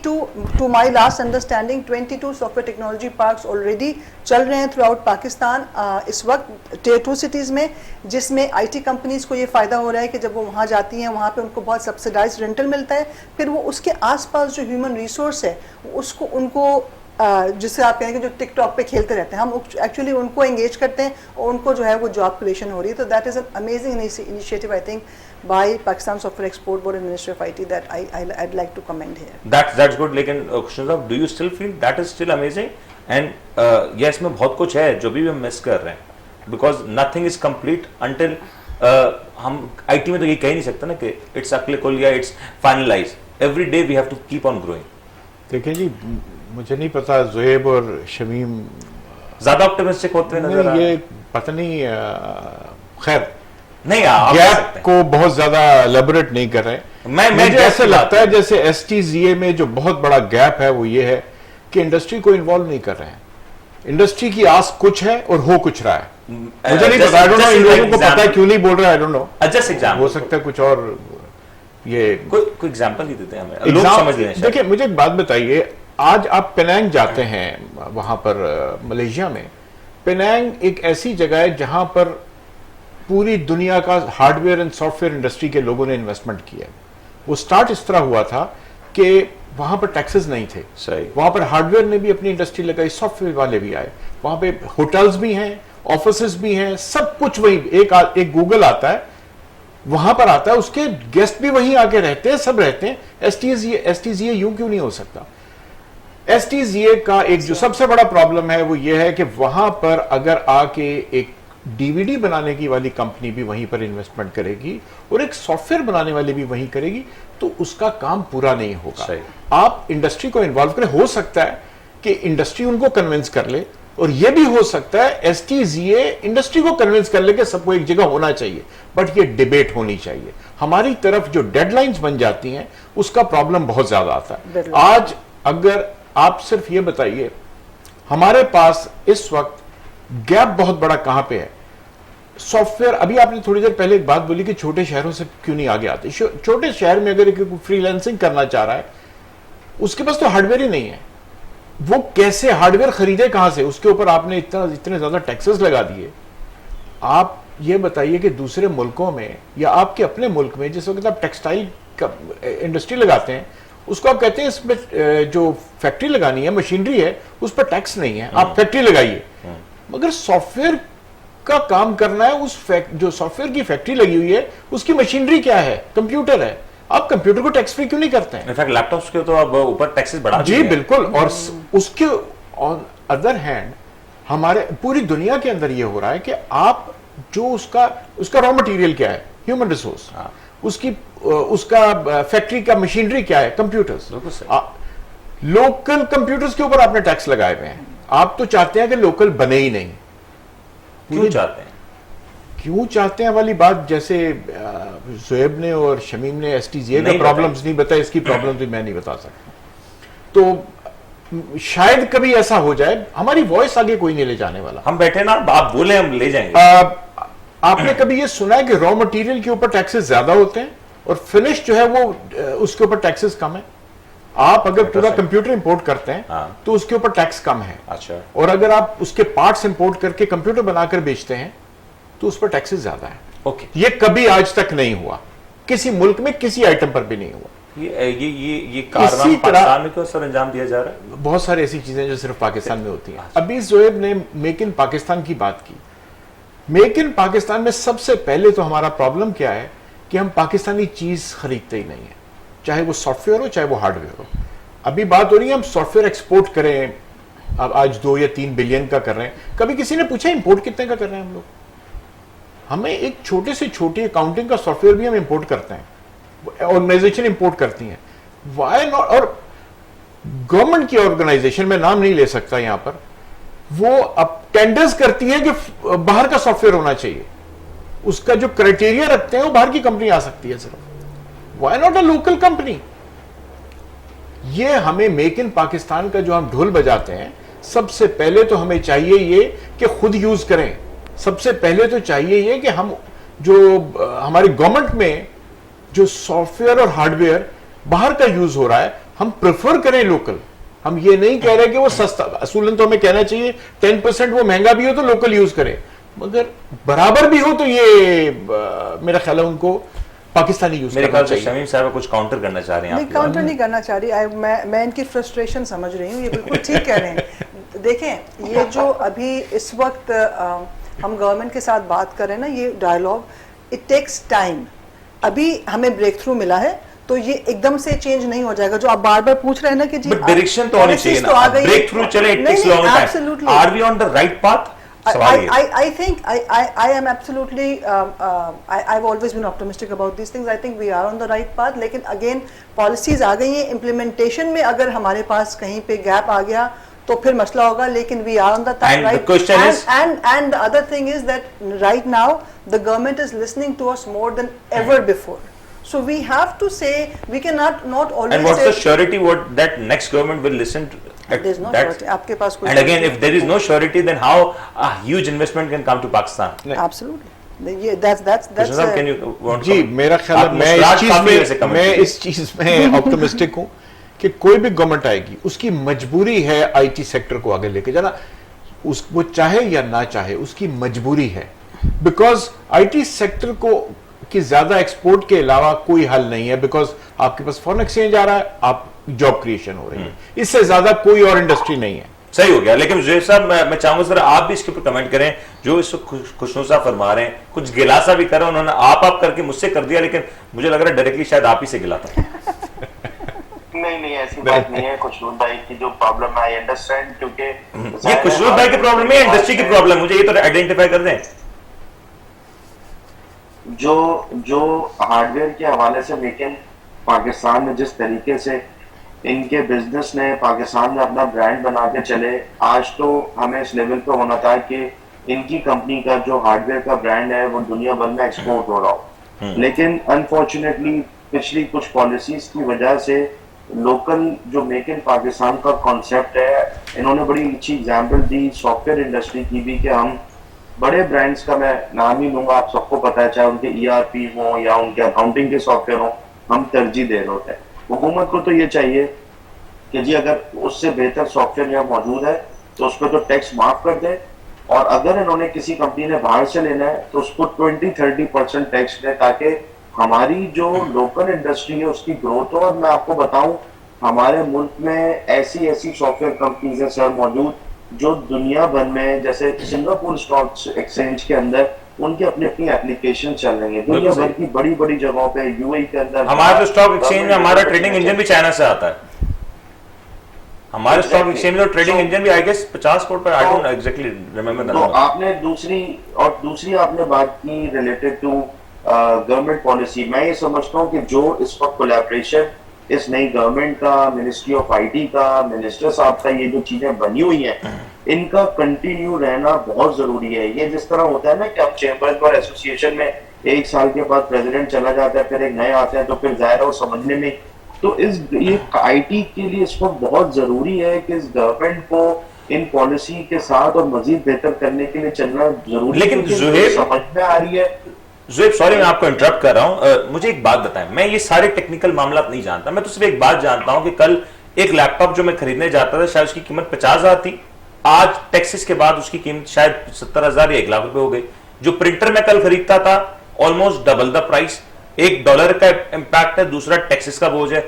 to my last understanding 22 software technology parks already चल रहे हैं थ्रू आउट पाकिस्तान इस वक्त टियर 2 सिटीज में, जिसमें IT कंपनीज को ये फायदा हो रहा है कि जब वो वहाँ जाती हैं, वहाँ पे उनको बहुत सब्सिडाइज रेंटल मिलता है, फिर वो उसके आसपास जो ह्यूमन रिसोर्स है उसको उनको जिससे आप कहेंगे जो टिकटॉक पे खेलते रहते हैं, हम एक्चुअली उनको एंगेज करते हैं और उनको जो है वो जॉब क्रिएशन हो रही है। तो that is an amazing initiative I think by Pakistan software export board and ministry of IT that I'd like to commend here. That's good. लेकिन क्वेश्चन साहब, do you still feel that is still amazing? And yes, इसमें बहुत कुछ है जो भी हम miss कर रहे हैं, because nothing is complete until हम IT में तो ये कह नहीं सकते ना कि इट्स अक्लिकुल या it's finalize. Every day we have to keep on growing. देखिए जी, मुझे नहीं पता ज़ुहैब और शमीम ज्यादा ऑप्टिमिस्टिक होते हुए नजर आ रहे ये हैं? पता नहीं, खैर नहीं, आप कह गैप सकते हैं। को बहुत ज्यादा एलेबोरेट नहीं कर रहे। मैं मुझे गैप ऐसा की बात लगता है जैसे STCA में जो बहुत बड़ा गैप है वो ये है कि इंडस्ट्री को इन्वॉल्व नहीं कर रहे हैं। इंडस्ट्री की आस कुछ है और हो कुछ रहा है। मुझे नहीं पता, आई डोंट नो, इन लोगों को पता है क्यों नहीं बोल रहे, I don't know. Just example हो सकता है कुछ और, ये कोई एग्जांपल ही देते हैं हमें, लोग समझ लें। देखिए मुझे एक बात बताइए, आज आप पेनांग जाते हैं, वहां पर मलेशिया में, पेनांग एक ऐसी जगह है जहां पर पूरी दुनिया का हार्डवेयर एंड सॉफ्टवेयर इंडस्ट्री के लोगों ने इन्वेस्टमेंट किया है। वो स्टार्ट इस तरह हुआ था कि वहां पर टैक्सेस नहीं थे, सही, वहां पर हार्डवेयर ने भी अपनी इंडस्ट्री लगाई, सॉफ्टवेयर वाले भी आए, वहां पे होटल्स भी हैं, ऑफिसेज भी हैं, सब कुछ वही, एक गूगल आता है वहां पर आता है, उसके गेस्ट भी वहीं आके रहते हैं, सब रहते हैं। STCA यूं क्यों नहीं हो सकता? STCA का एक जो सबसे बड़ा प्रॉब्लम है वो ये है कि वहां पर अगर आके एक DVD बनाने की वाली कंपनी भी वहीं पर इन्वेस्टमेंट करेगी और एक सॉफ्टवेयर बनाने वाली भी वहीं करेगी, तो उसका काम पूरा नहीं होगा। सही। आप इंडस्ट्री को इन्वॉल्व करें, हो सकता है कि इंडस्ट्री उनको कन्विंस कर ले, और यह भी हो सकता है STCA इंडस्ट्री को कन्विंस कर ले कि सबको एक जगह होना चाहिए, बट ये डिबेट होनी चाहिए। हमारी तरफ जो डेडलाइंस बन जाती हैं उसका प्रॉब्लम बहुत ज्यादा आता है। आज अगर आप सिर्फ ये बताइए, हमारे पास इस वक्त गैप बहुत बड़ा कहां पे है? सॉफ्टवेयर, अभी आपने थोड़ी देर पहले एक बात बोली कि छोटे शहरों से क्यों नहीं आगे आते। छोटे शहर में अगर एक फ्रीलांसिंग करना चाह रहा है, उसके पास तो हार्डवेयर ही नहीं है, वो कैसे हार्डवेयर खरीदे कहां से? उसके ऊपर आपने इतने ज्यादा टैक्सेस लगा दिए। आप ये बताइए कि दूसरे मुल्कों में या आपके अपने मुल्क में जिस वक्त आप टेक्सटाइल का इंडस्ट्री लगाते हैं, उसको आप कहते हैं इसमें जो फैक्ट्री लगानी है, मशीनरी है, उस पर टैक्स नहीं है, आप फैक्ट्री लगाइए। मगर सॉफ्टवेयर का काम करना है, जो सॉफ्टवेयर की फैक्ट्री लगी हुई है उसकी मशीनरी क्या है? कंप्यूटर है। आप कंप्यूटर को टैक्स फ्री क्यों नहीं करते हैं? इनफैक्ट लैपटॉप्स के तो अब ऊपर टैक्सेस बढ़ा दिए जी हैं। बिल्कुल। और उसके ऑन अदर हैंड हमारे पूरी दुनिया के अंदर ये हो रहा है कि आप जो उसका रॉ मटेरियल क्या है? Human resource. उसका फैक्ट्री का मशीनरी क्या है? कंप्यूटर्स। लोकल कंप्यूटर्स के ऊपर आपने टैक्स लगाए हुए हैं। आप तो चाहते हैं कि लोकल बने ही नहीं। क्यों चाहते हैं? क्यों चाहते हैं वाली बात, जैसे ज़ुहैब ने और शमीम ने STCA का प्रॉब्लम्स नहीं बताया, इसकी प्रॉब्लम भी मैं नहीं बता सकता। तो शायद कभी ऐसा हो जाए, हमारी वॉइस आगे कोई नहीं ले जाने वाला। हम बैठे ना, आप बोले हम ले जाएंगे। आपने कभी ये सुना है कि रॉ मटेरियल के ऊपर टैक्सेस ज्यादा होते हैं और फिनिश जो है वो उसके ऊपर टैक्सेस कम है? आप अगर पूरा कंप्यूटर इंपोर्ट करते हैं तो उसके ऊपर टैक्स कम है। अच्छा। और अगर आप उसके पार्ट्स इंपोर्ट करके कंप्यूटर बनाकर बेचते हैं तो उस पर टैक्सेस ज्यादा है। ओके। ये कभी आज तक नहीं हुआ, किसी मुल्क में किसी आइटम पर भी नहीं हुआ। ये कारनामा पाकिस्तान में क्यों सर अंजाम दिया जा रहा है? बहुत सारी ऐसी चीजें जो सिर्फ पाकिस्तान में होती हैं। अभी ज़ुहैब ने मेक इन पाकिस्तान की बात की। मेक इन पाकिस्तान में सबसे पहले तो हमारा प्रॉब्लम क्या है कि हम पाकिस्तानी चीज खरीदते ही नहीं है। चाहे वो सॉफ्टवेयर हो चाहे वो हार्डवेयर हो। अभी बात हो रही है हम सॉफ्टवेयर एक्सपोर्ट करें, अब आज 2 या 3 बिलियन का कर रहे हैं। कभी किसी ने पूछा इंपोर्ट कितने का कर रहे हैं हम लोग? हमें एक छोटे से छोटी अकाउंटिंग का सॉफ्टवेयर भी हम इंपोर्ट करते हैं, ऑर्गेनाइजेशन इंपोर्ट करती हैं। Why not? और गवर्नमेंट की ऑर्गेनाइजेशन में नाम नहीं ले सकता यहां पर, वो अब टेंडर्स करती है कि बाहर का सॉफ्टवेयर होना चाहिए, उसका जो क्राइटेरिया रखते हैं वो बाहर की कंपनी आ सकती है सिर्फ। Why not a local company? ये हमें मेक इन पाकिस्तान का जो हम ढोल बजाते हैं, सबसे पहले तो हमें चाहिए ये कि खुद यूज करें। सबसे पहले तो चाहिए ये कि हम जो हमारी गवर्नमेंट में जो सॉफ्टवेयर और हार्डवेयर बाहर का यूज हो रहा है, हम प्रेफर करें लोकल। हम ये नहीं कह रहे कि वो सस्ता, असूलन तो हमें कहना चाहिए 10% वो महंगा भी हो तो लोकल यूज करें, मगर बराबर भी हो तो ये मेरा ख्याल है उनको पाकिस्तानी यूज मेरे करना ख्याल से चाहिए। शमीम साहब कुछ काउंटर करना चाह रहे हैं नहीं, आप? काउंटर नहीं करना चाह रही। मैं इनकी फ्रस्ट्रेशन समझ रही हूँ, ये बिल्कुल ठीक कह रहे हैं। देखें, ये जो अभी इस वक्त हम गवर्नमेंट के साथ बात कर रहे हैं ना, ये डायलॉग, इट टेक्स टाइम। अभी हमें ब्रेक थ्रू मिला है तो ये एकदम से चेंज नहीं हो जाएगा। जो आप बार बार पूछ रहे हैं ना कि जी डायरेक्शन तो होनी चाहिए ना, ब्रेक थ्रू चले, it takes long time. Are we on the right path? I think I am absolutely I've always been optimistic about these things. I think we are on the right path. लेकिन again policies आ गई हैं, implementation में अगर हमारे पास कहीं पे gap आ गया तो फिर मसला होगा, लेकिन we are on the And right. the question is, and the other thing is that right now the government is listening to us more than ever before. So we have to say, we cannot not always. And what's say, the surety what that next government will listen to? There's no that? surety. आपके पास कोई And again, if there is no surety, then how a huge investment can come to Pakistan? Absolutely. Yeah, that's Krishna Sahab, can you want ji, comment? मेरा ख्याल है आप मैं मुस्कुराहट काफी वैसे इस comment मैं की। इस चीज में ऑप्टिमिस्टिक हूं कि कोई भी गवर्नमेंट आएगी उसकी मजबूरी है आईटी सेक्टर को आगे लेके जाना, वो चाहे या ना चाहे उसकी मजबूरी है। बिकॉज आईटी सेक्टर को कि ज्यादा एक्सपोर्ट के अलावा कोई हल नहीं है, बिकॉज आपके पास फॉरेन एक्सचेंज आ रहा है, आप जॉब क्रिएशन हो रही है, इससे ज्यादा कोई और इंडस्ट्री नहीं है। सही हो गया। लेकिन जुएब साहब, मैं चाहूंगा सर आप भी इसके ऊपर कमेंट करें। जो इस खुशनू साहब फरमा रहे हैं, कुछ गिलासा भी करें, उन्होंने आप करके मुझसे कर दिया, लेकिन मुझे लग रहा है डायरेक्टली शायद आप ही से गिला था। नहीं ऐसी बात नहीं है। खुशनूर भाई की जो प्रॉब्लम आई अंडरस्टैंड, क्योंकि ये खुशनू भाई की प्रॉब्लम है, इंडस्ट्री की प्रॉब्लम, मुझे ये तो आइडेंटिफाई कर दें। जो हार्डवेयर के हवाले से मेक इन पाकिस्तान में जिस तरीके से इनके बिजनेस ने पाकिस्तान में अपना ब्रांड बना के चले, आज तो हमें इस लेवल पे होना था कि इनकी कंपनी का जो हार्डवेयर का ब्रांड है वो दुनिया भर में एक्सपोर्ट हो रहा हो। लेकिन अनफॉर्चुनेटली पिछली कुछ पॉलिसीज की वजह से लोकल जो मेक इन पाकिस्तान का कॉन्सेप्ट है, इन्होंने बड़ी अच्छी एग्जाम्पल दी सॉफ्टवेयर इंडस्ट्री की भी, कि हम बड़े ब्रांड्स का मैं नाम ही लूंगा, आप सबको पता है, चाहे उनके ERP हो या उनके अकाउंटिंग के सॉफ्टवेयर हो, हम तरजीह दे रहे होते हैं। हुकूमत को तो ये चाहिए कि जी अगर उससे बेहतर सॉफ्टवेयर यहाँ मौजूद है तो उस पर तो टैक्स माफ कर दे, और अगर इन्होंने किसी कंपनी ने बाहर से लेना है तो उसको 20-30% टैक्स दे, ताकि हमारी जो लोकल इंडस्ट्री है उसकी ग्रोथ हो। और मैं आपको बताऊं, हमारे मुल्क में ऐसी सॉफ्टवेयर कंपनीज है सर मौजूद, जो दुनिया भर में, जैसे सिंगापुर स्टॉक एक्सचेंज के अंदर उनकी अपनी एप्लीकेशन चल रही है, दुनिया भर की बड़ी जगहों पे, UAE के अंदर। हमारा जो स्टॉक एक्सचेंज में हमारा ट्रेडिंग इंजन भी चाइना से आता है। हमारे स्टॉक एक्सचेंज में ट्रेडिंग इंजन भी आई गेस 50 करोड़ पर, I don't exactly remember the तो नंबर। आपने दूसरी आपने बात की रिलेटेड टू गवर्नमेंट पॉलिसी। मैं ये समझता हूँ कि जो इस वक्त कोलैबोरेशन इस नई गवर्नमेंट का, मिनिस्ट्री ऑफ IT का, मिनिस्टर साहब का, ये जो चीजें बनी हुई हैं, इनका कंटिन्यू रहना बहुत जरूरी है। ये जिस तरह होता है ना कि अब चैम्बर और एसोसिएशन में 1 साल के बाद प्रेसिडेंट चला जाता है, फिर एक नए आते हैं, तो फिर जाहिर है वो समझने में, तो ये IT के लिए इस वक्त बहुत जरूरी है कि इस गवर्नमेंट को इन पॉलिसी के साथ और मजीद बेहतर करने के लिए चलना जरूरी है। लेकिन जुहेब, समझ में आ रही है। जुएब, सॉरी मैं आपको इंटरप्ट कर रहा हूं, मुझे एक बात बताएं। मैं ये सारे टेक्निकल मामला नहीं जानता, मैं तो सिर्फ एक बात जानता हूं कि कल एक लैपटॉप जो मैं खरीदने जाता था, शायद उसकी कीमत 50,000 थी, आज टैक्सेस के बाद उसकी कीमत शायद 70,000 या 1 लाख रुपए हो गई। जो प्रिंटर मैं कल खरीदता था ऑलमोस्ट डबल द प्राइस। $1 का इंपैक्ट है, दूसरा टैक्सेस का बोझ है।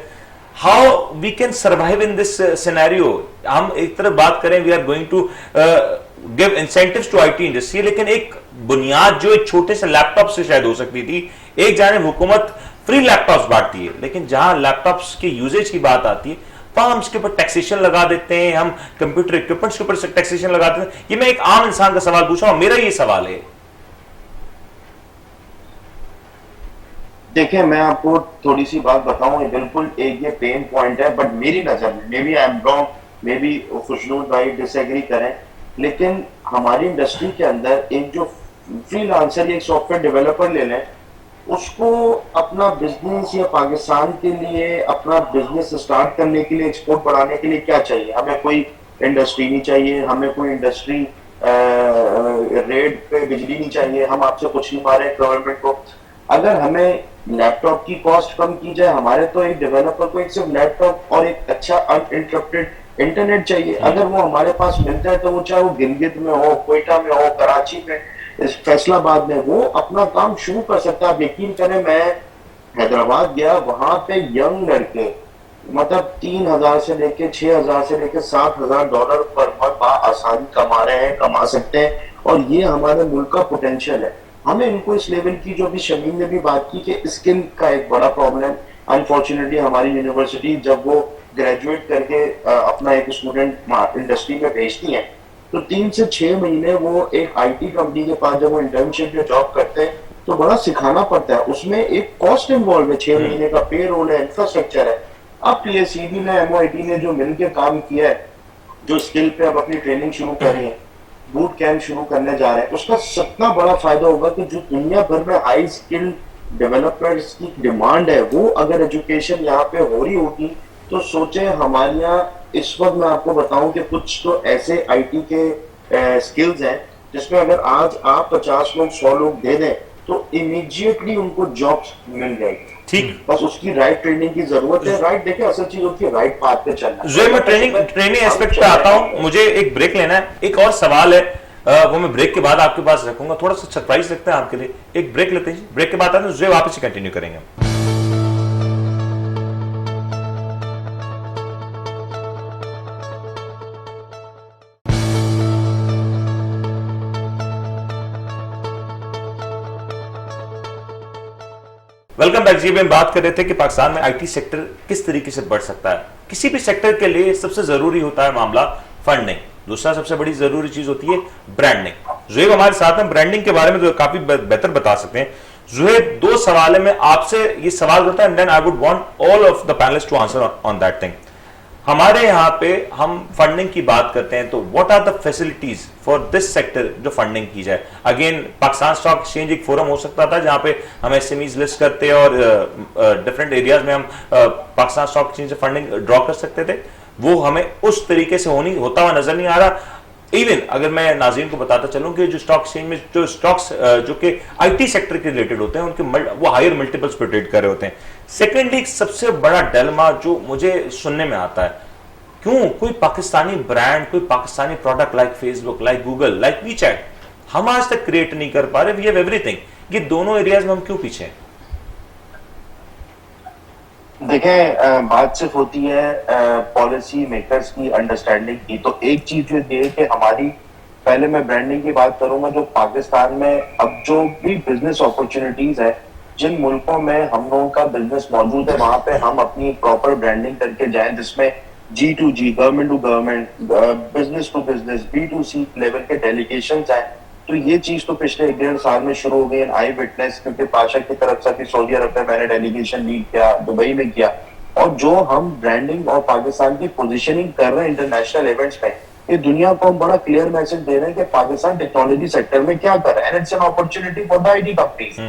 How we can survive in this scenario? हम एक तरफ बात करें, we are going to give incentives to IT industry, लेकिन एक बुनियाद जो एक छोटे से लैपटॉप से शायद हो सकती थी, एक जानिब हुकूमत फ्री लैपटॉप्स बांटती है, लेकिन जहां लैपटॉप्स के यूजेज की बात आती है वहां हम इसके ऊपर टैक्सेशन लगा देते हैं, हम कंप्यूटर इक्विपमेंट्स के ऊपर टैक्सेशन लगा देते हैं। ये मैं एक आम इंसान का सवाल पूछ रहा हूं, मेरा ये सवाल है। देखिए मैं आपको थोड़ी सी बात बताऊं, ये बिल्कुल एक ये पेन पॉइंट है, बट मेरी नजर में maybe I am wrong, maybe Khushnoor भाई डिसएग्री करें, लेकिन हमारी इंडस्ट्री के अंदर एक जो फ्रीलांसर या एक सॉफ्टवेयर डेवलपर ले लें, उसको अपना बिजनेस या पाकिस्तान के लिए अपना बिजनेस स्टार्ट करने के लिए, एक्सपोर्ट बढ़ाने के लिए क्या चाहिए? हमें कोई इंडस्ट्री नहीं चाहिए, हमें कोई इंडस्ट्री रेट पे बिजली नहीं चाहिए, हम आपसे कुछ नहीं मारे गवर्नमेंट को। अगर हमें लैपटॉप की कॉस्ट कम की जाए, हमारे तो एक डेवलपर को एक सिर्फ लैपटॉप और एक अच्छा अनइंटरप्टेड इंटरनेट चाहिए। अगर वो हमारे पास मिलता है तो वो चाहे वो गिलगित में हो, कोयटा में हो, कराची में, इस फैसलाबाद में, वो अपना काम शुरू कर सकता है। आप यकीन करें, मैं हैदराबाद गया, वहां पे यंग लड़के मतलब 3,000 से लेके 6,000 से लेके $7,000 पर मंथ आसानी कमा रहे हैं, कमा सकते हैं, और ये हमारे मुल्क का पोटेंशियल है। हमें इनको इस लेवल की, जो भी शमीम ने भी बात की कि स्किल का एक बड़ा प्रॉब्लम, अनफॉर्चुनेटली हमारी यूनिवर्सिटी जब वो ग्रेजुएट करके अपना एक स्टूडेंट इंडस्ट्री में भेजती है तो 3 से 6 महीने वो एक आईटी कंपनी के पास जब वो इंटर्नशिप या जॉब करते हैं तो बड़ा सिखाना पड़ता है। उसमें एक कॉस्ट इन्वॉल्व है, 6 महीने का पे रोल है, इंफ्रास्ट्रक्चर है। अब पीएसईबी ने, एमओआईटी ने जो मिलकर काम किया है, जो स्किल पे अब अपनी ट्रेनिंग शुरू कर रही है, बूट कैंप शुरू करने जा रहे हैं, उसका सतना बड़ा फायदा होगा कि जो दुनिया भर में हाई स्किल डेवलपर्स की डिमांड है, वो अगर एजुकेशन यहाँ पे हो रही होगी तो सोचे हमारे यहाँ इस वक्त मैं आपको बताऊं कि कुछ तो ऐसे आईटी के स्किल्स हैं जिसमें अगर आज आप 50 लोग 100 लोग दे दें तो इमीडिएटली उनको जॉब्स मिल जाएगी। ठीक, बस उसकी राइट ट्रेनिंग की जरूरत है। राइट, देखिए असल चीज होती है राइट पाथ पे चलना। जो मैं ट्रेनिंग एस्पेक्ट पे आता हूं, मुझे एक ब्रेक लेना है। एक और सवाल है, वो मैं ब्रेक के बाद आपके पास रखूंगा, थोड़ा सा सरप्राइज रखते हैं आपके लिए। एक ब्रेक लेते हैं, ब्रेक के बाद आते हैं, जो वापस कंटिन्यू करेंगे। वेलकम बैक जी। हम बात कर रहे थे कि पाकिस्तान में आईटी सेक्टर किस तरीके से बढ़ सकता है। किसी भी सेक्टर के लिए सबसे जरूरी होता है मामला फंडिंग, दूसरा सबसे बड़ी जरूरी चीज होती है ब्रांडिंग। जुहेब हमारे साथ में ब्रांडिंग के बारे में तो काफी बेहतर बता सकते हैं। जुहेब, 2 सवाल है, मैं आपसे ये सवाल करता हूं and then I would want all of the panelist to answer on that thing. हमारे यहाँ पे हम फंडिंग की बात करते हैं तो what are the facilities for this sector जो फंडिंग की जाए। अगेन पाकिस्तान स्टॉक एक्सचेंज एक फोरम हो सकता था जहां पे हम एसएमईज लिस्ट करते और डिफरेंट एरियाज में हम पाकिस्तान स्टॉक एक्सचेंज से फंडिंग ड्रॉ कर सकते थे। वो हमें उस तरीके से होता हुआ नजर नहीं आ रहा। इवन अगर मैं नाज़रीन को बताता चलूं कि जो स्टॉक एक्सचेंज में जो स्टॉक्स जो कि आईटी सेक्टर के रिलेटेड होते हैं उनके वो हायर मल्टीपल्स पे ट्रेड कर रहे होते हैं। सेकेंडली, सबसे बड़ा डिलेमा जो मुझे सुनने में आता है, क्यों कोई पाकिस्तानी ब्रांड, कोई Pakistani product like Facebook, like Google, like WeChat हम आज तक क्रिएट नहीं कर पा रहे। We have everything. ये दोनों एरियाज में हम क्यों पीछे हैं? देखें, बात सिर्फ होती है पॉलिसी मेकर्स की अंडरस्टैंडिंग की। तो एक चीज जो ये कि हमारी, पहले मैं ब्रांडिंग की बात करूंगा, जो पाकिस्तान में अब जो भी बिजनेस अपॉर्चुनिटीज है, जिन मुल्कों में हम लोगों का बिजनेस मौजूद है, वहां पे हम अपनी प्रॉपर ब्रांडिंग करके जाएं, जिसमें G2G, government to government, business to business, B2C level के डेलीगेशंस हैं। तो ये चीज तो पिछले 1-1.5 साल में शुरू हो गई। आई विटनेस, क्योंकि पाशा की तरफ से भी सऊदी अरब में मैंने डेलीगेशन लीड किया, दुबई में किया, और जो हम ब्रांडिंग और पाकिस्तान की पोजीशनिंग कर रहे हैं इंटरनेशनल इवेंट्स में, ये दुनिया को हम बड़ा क्लियर मैसेज दे रहे हैं कि पाकिस्तान टेक्नोलॉजी सेक्टर में क्या कर रहा है, and it's an opportunity for the IT companies.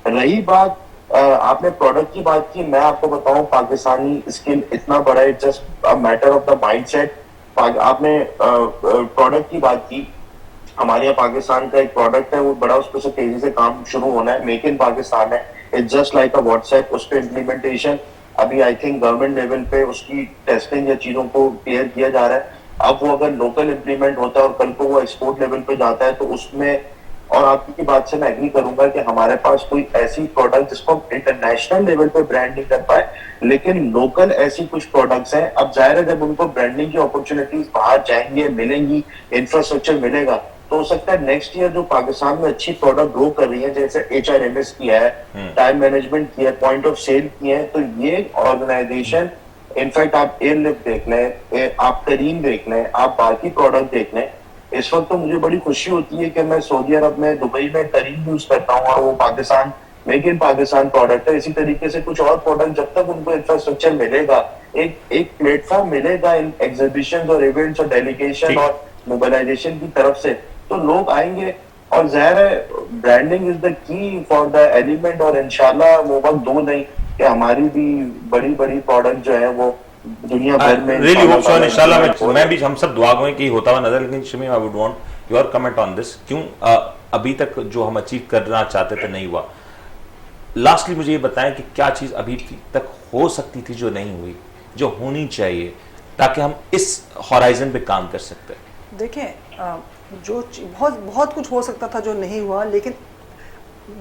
रही बात आपने प्रोडक्ट की बात की, मैं आपको बताऊं पाकिस्तानी स्किल इतना बड़ा है, just a matter of the mindset. आपने प्रोडक्ट की बात की, हमारे यहाँ पाकिस्तान का एक प्रोडक्ट है, वो बड़ा उस पर से तेजी से काम शुरू होना है, मेक इन पाकिस्तान है। It's just like a WhatsApp, उस पर इम्प्लीमेंटेशन अभी आई थिंक गवर्नमेंट लेवल पे उसकी टेस्टिंग या चीजों को क्लियर किया जा रहा है। अब वो अगर लोकल इम्प्लीमेंट होता है और कल को वो एक्सपोर्ट लेवल पे जाता है तो उसमें, और आपकी बात से मैं एग्री करूंगा कि हमारे पास कोई ऐसी प्रोडक्ट जिसको इंटरनेशनल लेवल पे ब्रांड नहीं कर पाए, लेकिन लोकल ऐसी कुछ प्रोडक्ट्स हैं। अब जाहिर है जब उनको ब्रांडिंग की अपॉर्चुनिटीज बाहर जाएंगे, मिलेंगी, इंफ्रास्ट्रक्चर मिलेगा, तो हो सकता है नेक्स्ट ईयर जो पाकिस्तान में अच्छी प्रोडक्ट ग्रो कर रही है, जैसे HRMS की है, टाइम मैनेजमेंट की है, पॉइंट ऑफ सेल की है, तो ये ऑर्गेनाइजेशन, इनफैक्ट आप एयरलिफ्ट देख लें, आप करीम देख लें, आप बाकी प्रोडक्ट देख लें, इस वक्त तो मुझे बड़ी खुशी होती है कि मैं सऊदी अरब में, दुबई में करीम यूज करता हूँ और वो Pakistan, make in Pakistan product है। इसी तरीके से कुछ और प्रोडक्ट, जब तक उनको इंफ्रास्ट्रक्चर मिलेगा, एक प्लेटफॉर्म मिलेगा इन एग्जीबिशन और इवेंट्स और डेलीगेशन और मोबिलाइजेशन की तरफ से, तो लोग आएंगे। और ज़ाहिर है branding is the key for the element, और इंशाल्लाह वो वक्त दो नहीं कि हमारी भी बड़ी बड़ी प्रोडक्ट जो है वो दुनिया भर में रियली होप सो, इंशाल्लाह मैं भी, हम सब दुआ करें कि होता हुआ नजर। लेकिन शमीम, आई would want your comment on this, क्यों अभी तक जो हम अचीव करना चाहते थे नहीं हुआ। लास्टली मुझे ये बताएं कि क्या चीज अभी तक हो सकती थी जो नहीं हुई, जो होनी चाहिए, ताकि हम इस हॉराइजन पे काम कर सकते हैं। देखें, जो बहुत बहुत कुछ हो सकता था जो नहीं हुआ, लेकिन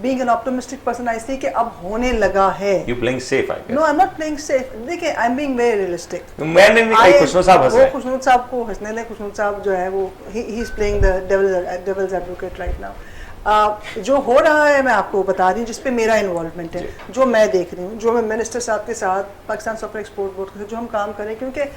being an optimistic person, I say कि अब होने लगा है। You playing safe, I guess. No, I'm not playing safe. देखिए, I'm being very realistic. मैंने भी कहीं खुशनूर साहब हंस रहे हैं। वो खुशनूर साहब को हंसने दें। खुशनूर साहब जो है वो he is playing the devil's advocate right now. जो हो रहा है मैं आपको बता रही हूँ, जिसपे मेरा इन्वॉल्वमेंट है, जो मैं देख रही हूँ, जो मैं मिनिस्टर साहब के साथ, पाकिस्तान सॉफ्टवेयर एक्सपोर्ट बोर्ड के साथ जो हम काम करें, क्योंकि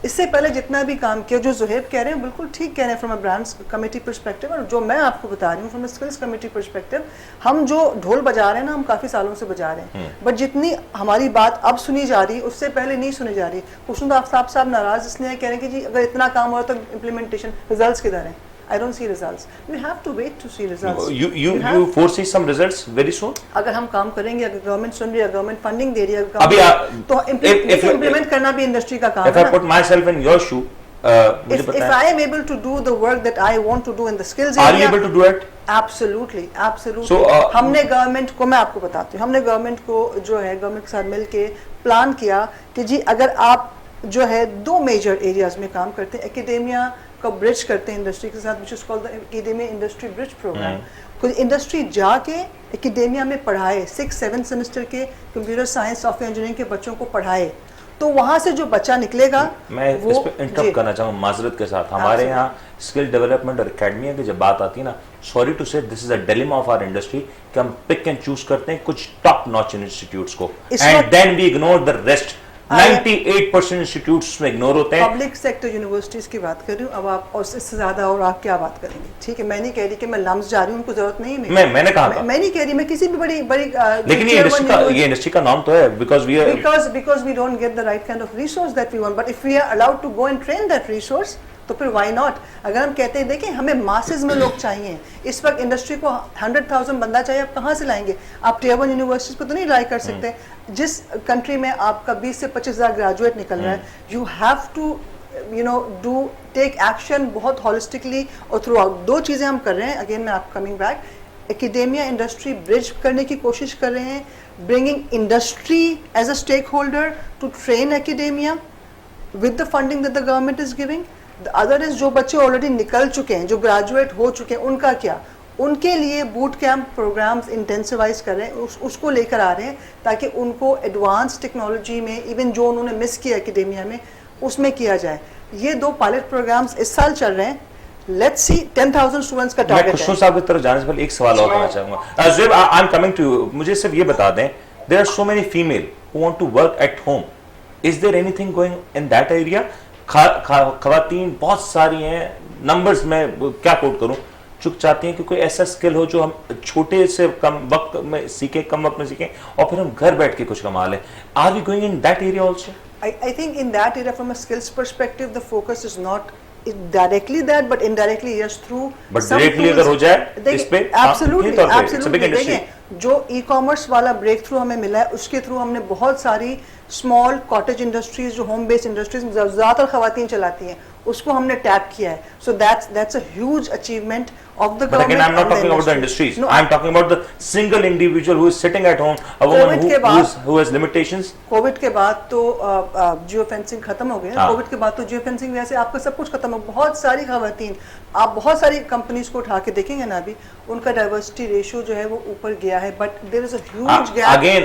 इससे पहले जितना भी काम किया, जो जुहैब कह रहे हैं बिल्कुल ठीक कह रहे हैं from a brands committee perspective, और जो मैं आपको बता रही हूँ from a skills committee perspective, हम जो ढोल बजा रहे हैं ना, हम काफ़ी सालों से बजा रहे हैं, बट जितनी हमारी बात अब सुनी जा रही है उससे पहले नहीं सुनी जा रही। खुशनुद आफ्ताब साहब नाराज इसलिए कह रहे हैं कि जी अगर इतना काम हो रहा तो इम्प्लीमेंटेशन, रिजल्ट्स किधर हैं? I don't see results. We have to wait to see results. You foresee some results very soon? अगर हम काम करेंगे, अगर गवर्नमेंट सुन रही है, गवर्नमेंट फंडिंग दे रही है, अभी तो इम्प्लीमेंट करना भी इंडस्ट्री का काम है। If I put myself in your shoe, if I am able to do the work that I want to do in the skills area, are you able to do it? Absolutely, absolutely. So, हमने government को, मैं आपको बताती हूँ, हमने government को जो है गवर्नमेंट के साथ मिलके प्लान किया कि जी अगर आप जो है दो मेजर एरियाज में काम करते हैं, एकेडेमिया का ब्रिज करते हैं इंडस्ट्री के साथ, which is called the academia industry bridge programme. कुछ इंडस्ट्री जाके एकेडेमिया में पढ़ाए, 6-7 सेमेस्टर के कंप्यूटर साइंस सॉफ्टवेयर इंजीनियरिंग के बच्चों को पढ़ाए, तो वहां से जो बच्चा निकलेगा, मैं इस पे इंटरप्ट करना चाहूँगा माजरत के साथ। हमारे यहाँ स्किल डेवलपमेंट और एकेडमिया की जब बात आती है ना, sorry to say this is a dilemma of our industry कि हम पिक एंड चूज करते हैं कुछ टॉप नॉच इंस्टीट्यूट्स को, and then we ignore the rest. 98% institutes में इग्नोर होते हैं। पब्लिक सेक्टर यूनिवर्सिटीज की बात कर रही हूँ, अब आप और इससे ज्यादा और आप क्या बात करेंगे? ठीक है, मैं नहीं कह रही कि मैं लम्स जा रही हूँ, उनको जरूरत नहीं है। मैंने कहा मैं नहीं कह रही, मैं किसी भी बड़ी लेकिन ये इंडस्ट्री का नाम तो है, because we don't get the right kind of resource that we want, but if we are allowed to go and train that resource, तो फिर वाई नॉट। अगर हम कहते हैं देखिए हमें मासेस में लोग चाहिए, इस वक्त इंडस्ट्री को 100,000 बंदा चाहिए, आप कहाँ से लाएंगे? आप टियर 1 यूनिवर्सिटीज पे तो नहीं लाई कर सकते। जिस कंट्री में आपका 20 से 25,000 ग्रेजुएट निकल रहा है, you have to take action बहुत हॉलिस्टिकली और थ्रू आउट। दो चीज़ें हम कर रहे हैं, अगेन मैं आप coming back, academia industry bridge करने की कोशिश कर रहे हैं, bringing industry as a stakeholder to train academia with the funding that the government is giving. The other is जो बच्चे ऑलरेडी निकल चुके हैं, जो ग्रेजुएट हो चुके हैं, उनका क्या? उनके लिए बूट कैंप प्रोग्राम्स इंटेंसिवाइज कर रहे हैं, उसको लेकर आ रहे हैं ताकि उनको एडवांस टेक्नोलॉजी में, इवन जो उन्होंने मिस किया एकेडेमिया में, उसमें किया जाए। ये दो पायलट प्रोग्राम्स इस साल चल रहे हैं। लेट्स सी, 10,000 स्टूडेंट्स का टारगेट है। मैं खुशनूर साहब की तरफ जाने से पहले एक सवाल और करना चाहूंगा। Zuhaib, I am coming to you. मुझे सिर्फ ये बता दें, there are so many female who want to work at home, is there anything going in that area? खवातीन बहुत सारी हैं, नंबर्स में क्या कोट करूं, चुक चाहती हैं कि कोई ऐसा स्किल हो जो हम छोटे से कम वक्त में सीखें, कम वक्त में सीखें, और फिर हम घर बैठ के कुछ कमा लें। Are we going in that area also? I think in that area, from a skills perspective, the focus is not directly that, but indirectly yes, through. But directly अगर हो जाए इस पे, absolutely देखिए, जो ई-कॉमर्स वाला ब्रेक थ्रू हमें मिला है, उसके थ्रू हमने बहुत सारी स्मॉल कॉटेज इंडस्ट्रीज, जो होम बेस्ड इंडस्ट्रीज ज़्यादातर खवातीन चलाती हैं, उसको हमने टैप किया है। So that's a huge achievement of the government. But again, I'm not talking about the industries. No, I'm talking about the single individual who is sitting at home, a woman who has limitations. Covid के बाद तो geo fencing खत्म हो गया। Covid के बाद तो geo fencing वैसे आपका सब कुछ खत्म हो, बहुत सारी खवातीन, आप बहुत सारी कंपनीज को उठा के देखेंगे ना, अभी उनका डाइवर्सिटी रेशियो जो है वो ऊपर गया है, but there is a huge gap. Again,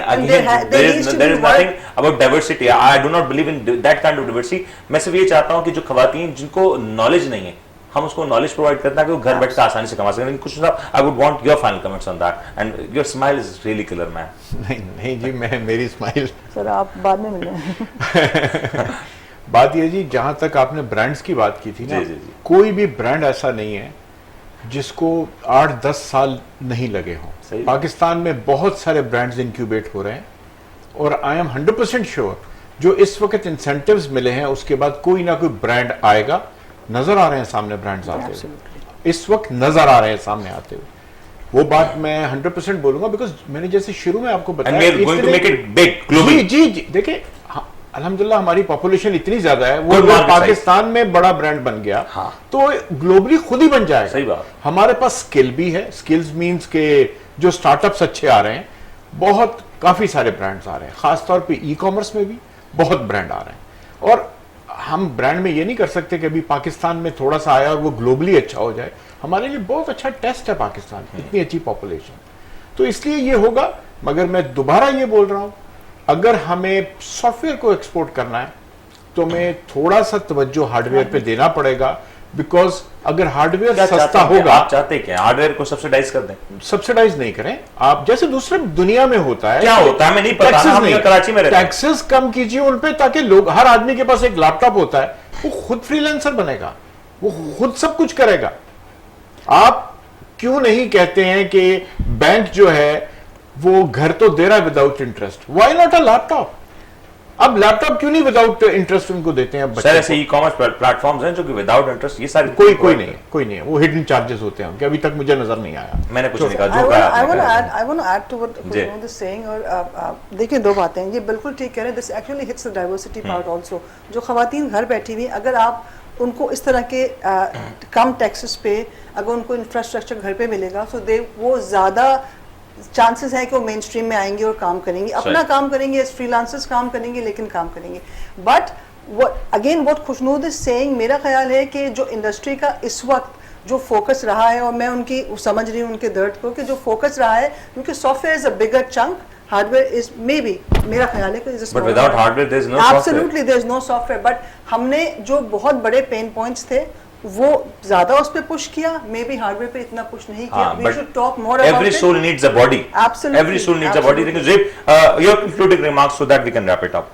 there is nothing about diversity. I do not believe in that kind of diversity. मैं सिर्फ ये चाहता हूँ कि जो खवातीन जिनको नॉलेज नहीं है, हम उसको नॉलेज प्रोवाइड करते हैं कि वो घर बैठ कर आसानी से कमा सकें। लेकिन कुछ आई would want your final comments on that and your smile is really killer man. नहीं नहीं जी, मेरी स्माइल सर आप बाद में मिलें। बात ये जी, जहां तक आपने ब्रांड्स की बात की थी ना, जी। कोई भी ब्रांड ऐसा नहीं है जिसको 8-10 साल नहीं लगे हों। पाकिस्तान में बहुत सारे ब्रांड्स इंक्यूबेट हो रहे हैं और आई एम 100% श्योर जो इस वक्त इंसेंटिव्स मिले हैं उसके बाद कोई ना कोई ब्रांड आएगा। नजर आ रहे हैं सामने ब्रांड्स आते हुए, इस वक्त नजर आ रहे हैं सामने आते हुए। वो बात मैं 100% बोलूंगा बिकॉज मैंने जैसे शुरू में आपको बताया, जी देखिए, अल्हम्दुलिल्लाह हमारी पॉपुलेशन इतनी ज्यादा है, वो अगर पाकिस्तान में बड़ा ब्रांड बन गया तो ग्लोबली खुद ही बन जाएगा। सही बात। हमारे पास स्किल भी है, स्किल्स मींस के जो स्टार्टअप्स अच्छे आ रहे हैं, बहुत काफी सारे ब्रांड्स आ रहे हैं, खासतौर पे ई कॉमर्स में भी बहुत ब्रांड आ रहे हैं। और हम ब्रांड में ये नहीं कर सकते कि अभी पाकिस्तान में थोड़ा सा आया और वो ग्लोबली अच्छा हो जाए। हमारे लिए बहुत अच्छा टेस्ट है पाकिस्तान, इतनी अच्छी पॉपुलेशन, तो इसलिए ये होगा। मगर मैं दोबारा ये बोल रहा हूं, अगर हमें सॉफ्टवेयर को एक्सपोर्ट करना है तो हमें थोड़ा सा तवज्जो हार्डवेयर पे देना पड़ेगा, बिकॉज अगर हार्डवेयर सस्ता होगा। आप चाहते क्या हार्डवेयर को सब्सिडाइज कर दें? सब्सिडाइज नहीं करें आप, जैसे दूसरे दुनिया में होता है। क्या होता है हमें नहीं पता, हम कराची में रहते हैं। टैक्सेस कम कीजिए उन पे, ताकि लोग, हर आदमी के पास एक लैपटॉप होता है, वो खुद फ्रीलांसर बनेगा, वो खुद सब कुछ करेगा। आप क्यों नहीं कहते हैं कि बैंक जो है वो घर तो दे रहा है without interest, why not a laptop? अब लैपटॉप क्यों नहीं विदाउट इंटरेस्ट उनको देते हैं? सर ऐसे ई कॉमर्स प्लेटफॉर्म्स हैं जो कि विदाउट इंटरेस्ट ये सारी कोई नहीं है, वो हिडन चार्जेस होते हैं, अभी तक मुझे नजर नहीं आया। मैंने कुछ नहीं कहा, जो I want to add to what Khushnud is saying। और देखिए, दो बातें, ये बिल्कुल ठीक कह रहे हैं, this actually hits the diversity part also. जो खवातीन घर बैठी हुई, अगर आप उनको इस तरह के कम टैक्सेस पे अगर उनको इंफ्रास्ट्रक्चर घर पे मिलेगा, तो वो ज़्यादा चांसेस है कि वो मेन स्ट्रीम में आएंगे और काम करेंगे, अपना काम करेंगे, एज फ्रीलांसर्स काम करेंगे, लेकिन काम करेंगे। But again what Khushnood is saying, मेरा ख्याल है कि जो इंडस्ट्री का इस वक्त जो फोकस रहा है, और मैं उनकी समझ रही हूँ उनके दर्द को, कि जो फोकस रहा है, क्योंकि software is a bigger chunk, hardware is maybe, मेरा ख्याल है कि but without hardware there is no software, absolutely there is no software. But हमने जो बहुत बड़े पेन पॉइंट्स थे वो ज्यादा उस पे पुश किया, मे बी हार्डवेयर पे इतना पुश नहीं किया। We should talk more about every soul needs a body, every soul needs a body. Your concluding remarks so that we can wrap it up.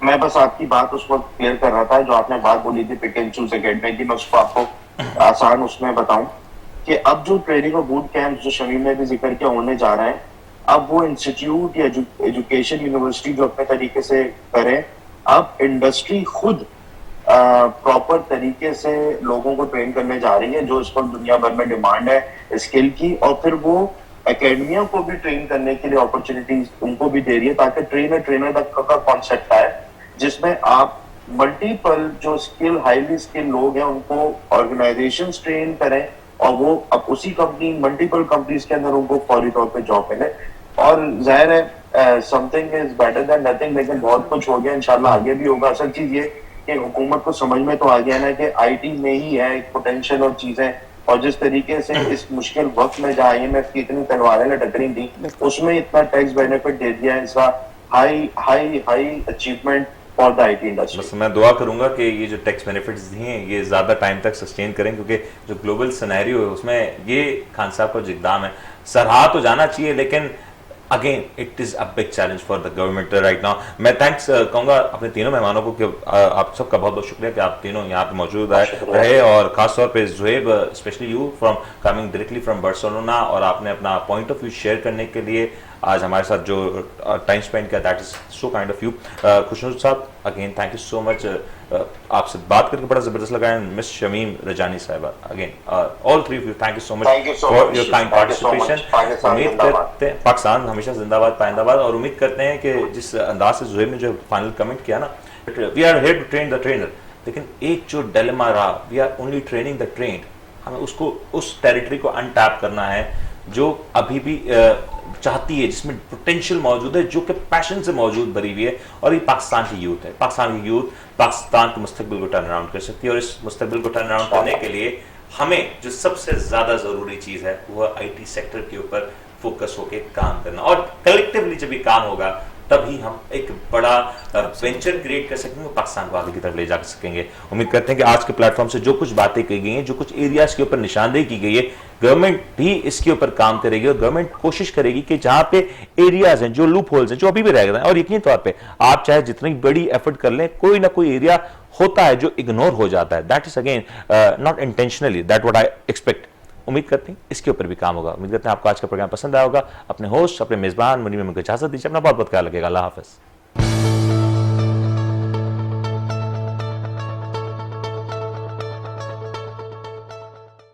मैं बस आपकी बात उस वक्त क्लियर कर रहा था, जो आपने बात बोली थी पिक एंड चूज अकेडमी की, मैं उसको आपको आसान उसमें बताऊं कि अब जो ट्रेनिंग और बूट कैंप जो शमीम ने भी जिक्र किया होने जा रहा है, अब वो इंस्टीट्यूट या एजुकेशन यूनिवर्सिटी जो अपने तरीके से करें, अब इंडस्ट्री खुद प्रॉपर तरीके से लोगों को ट्रेन करने जा रही है, जो इस वक्त दुनिया भर में डिमांड है स्किल की, और फिर वो एकेडमिया को भी ट्रेन करने के लिए अपॉर्चुनिटीज उनको भी दे रही है, ताकि ट्रेनर तक का कॉन्सेप्ट है, जिसमें आप मल्टीपल जो स्किल हाईली स्किल लोग हैं उनको ऑर्गेनाइजेशंस ट्रेन करें, और वो अब उसी कंपनी मल्टीपल कंपनीज के अंदर उनको फौरी तौर पे जॉब मिले। और जाहिर है something is better than nothing, लेकिन बहुत कुछ हो गया, इंशाल्लाह आगे भी होगा। असल चीज ये कि हुकूमत को समझ में तो आ गया ना कि आईटी में ही है पोटेंशियल और चीजें, और जिस तरीके से इस मुश्किल वक्त में जहाँ IMF की इतनी तलवारें लटक रही थी, उसमें इतना टैक्स बेनिफिट दे दिया, इसका high achievement for the IT industry. बस मैं दुआ करूंगा कि ये जो टैक्स बेनिफिट्स दिए हैं ये ज्यादा टाइम तक सस्टेन करें, क्योंकि जो ग्लोबल सिनेरियो है उसमें ये खान साहब का जो इक़दाम है सराहा तो जाना चाहिए, लेकिन again it is a big challenge for the government right now. मैं थैंक्स कहूंगा अपने तीनों मेहमानों को कि आप सबका बहुत बहुत शुक्रिया कि आप तीनों यहाँ पे मौजूद रहे, और खासतौर पे Zuhaib specially you from coming directly from Barcelona, और आपने अपना पॉइंट ऑफ व्यू शेयर करने के लिए आज हमारे साथ जो टाइम स्पेंड किया, that is so kind of you. Khushnood साहब again thank you so much, आपसे बात करके बड़ा जबरदस्त लगा, एंड मिस शमीम रजानी साहिबा again all three of you thank you so much for your kind participation. उम्मीद करते हैं पाकिस्तान हमेशा जिंदाबाद पाइंदाबाद, और उम्मीद करते हैं कि जिस अंदाज से ज़ुहैब ने जो फाइनल कमेंट किया ना, we are here to train the trainer, लेकिन एक जो डिलेमा रहा, we are only training the trained, हमें उसको उस टेरिटरी को अनटैप करना है जो अभी भी चाहती है, जिसमें पोटेंशियल मौजूद है, जो कि पैशन से मौजूद भरी हुई है, और ये पाकिस्तान की यूथ है। पाकिस्तान की यूथ पाकिस्तान के मुस्तकबिल को टर्न अराउंड कर सकती है, और इस मुस्तकबिल को टर्न अराउंड करने के लिए हमें जो सबसे ज्यादा जरूरी चीज है वो IT सेक्टर के ऊपर फोकस होकर काम करना, और कलेक्टिवली जब भी काम होगा तभी हम एक बड़ा वेंचर क्रिएट कर सकेंगे, पाकिस्तान को आगे की तरफ ले जा सकेंगे। उम्मीद करते हैं कि आज के प्लेटफॉर्म से जो कुछ बातें की गई हैं, जो कुछ एरियाज के ऊपर निशानदेही की गई है, गवर्नमेंट भी इसके ऊपर काम करेगी और गवर्नमेंट कोशिश करेगी कि जहां पे एरियाज हैं, जो लूप होल्स हैं, जो अभी भी रह गए हैं, और यकीनी तौर पे आप चाहे जितनी बड़ी एफर्ट कर लें, कोई ना कोई एरिया होता है जो इग्नोर हो जाता है। That is again not intentionally, that what I expect. उम्मीद करते हैं इसके ऊपर भी काम होगा। उम्मीद करते हैं आपको आज का प्रोग्राम पसंद आया होगा। अपने होस्ट, अपने मेजबान मुनीर मेमन को इजाजत दीजिए। अपना बहुत बहुत ख्याल रखिएगा। अल्लाह हाफिज।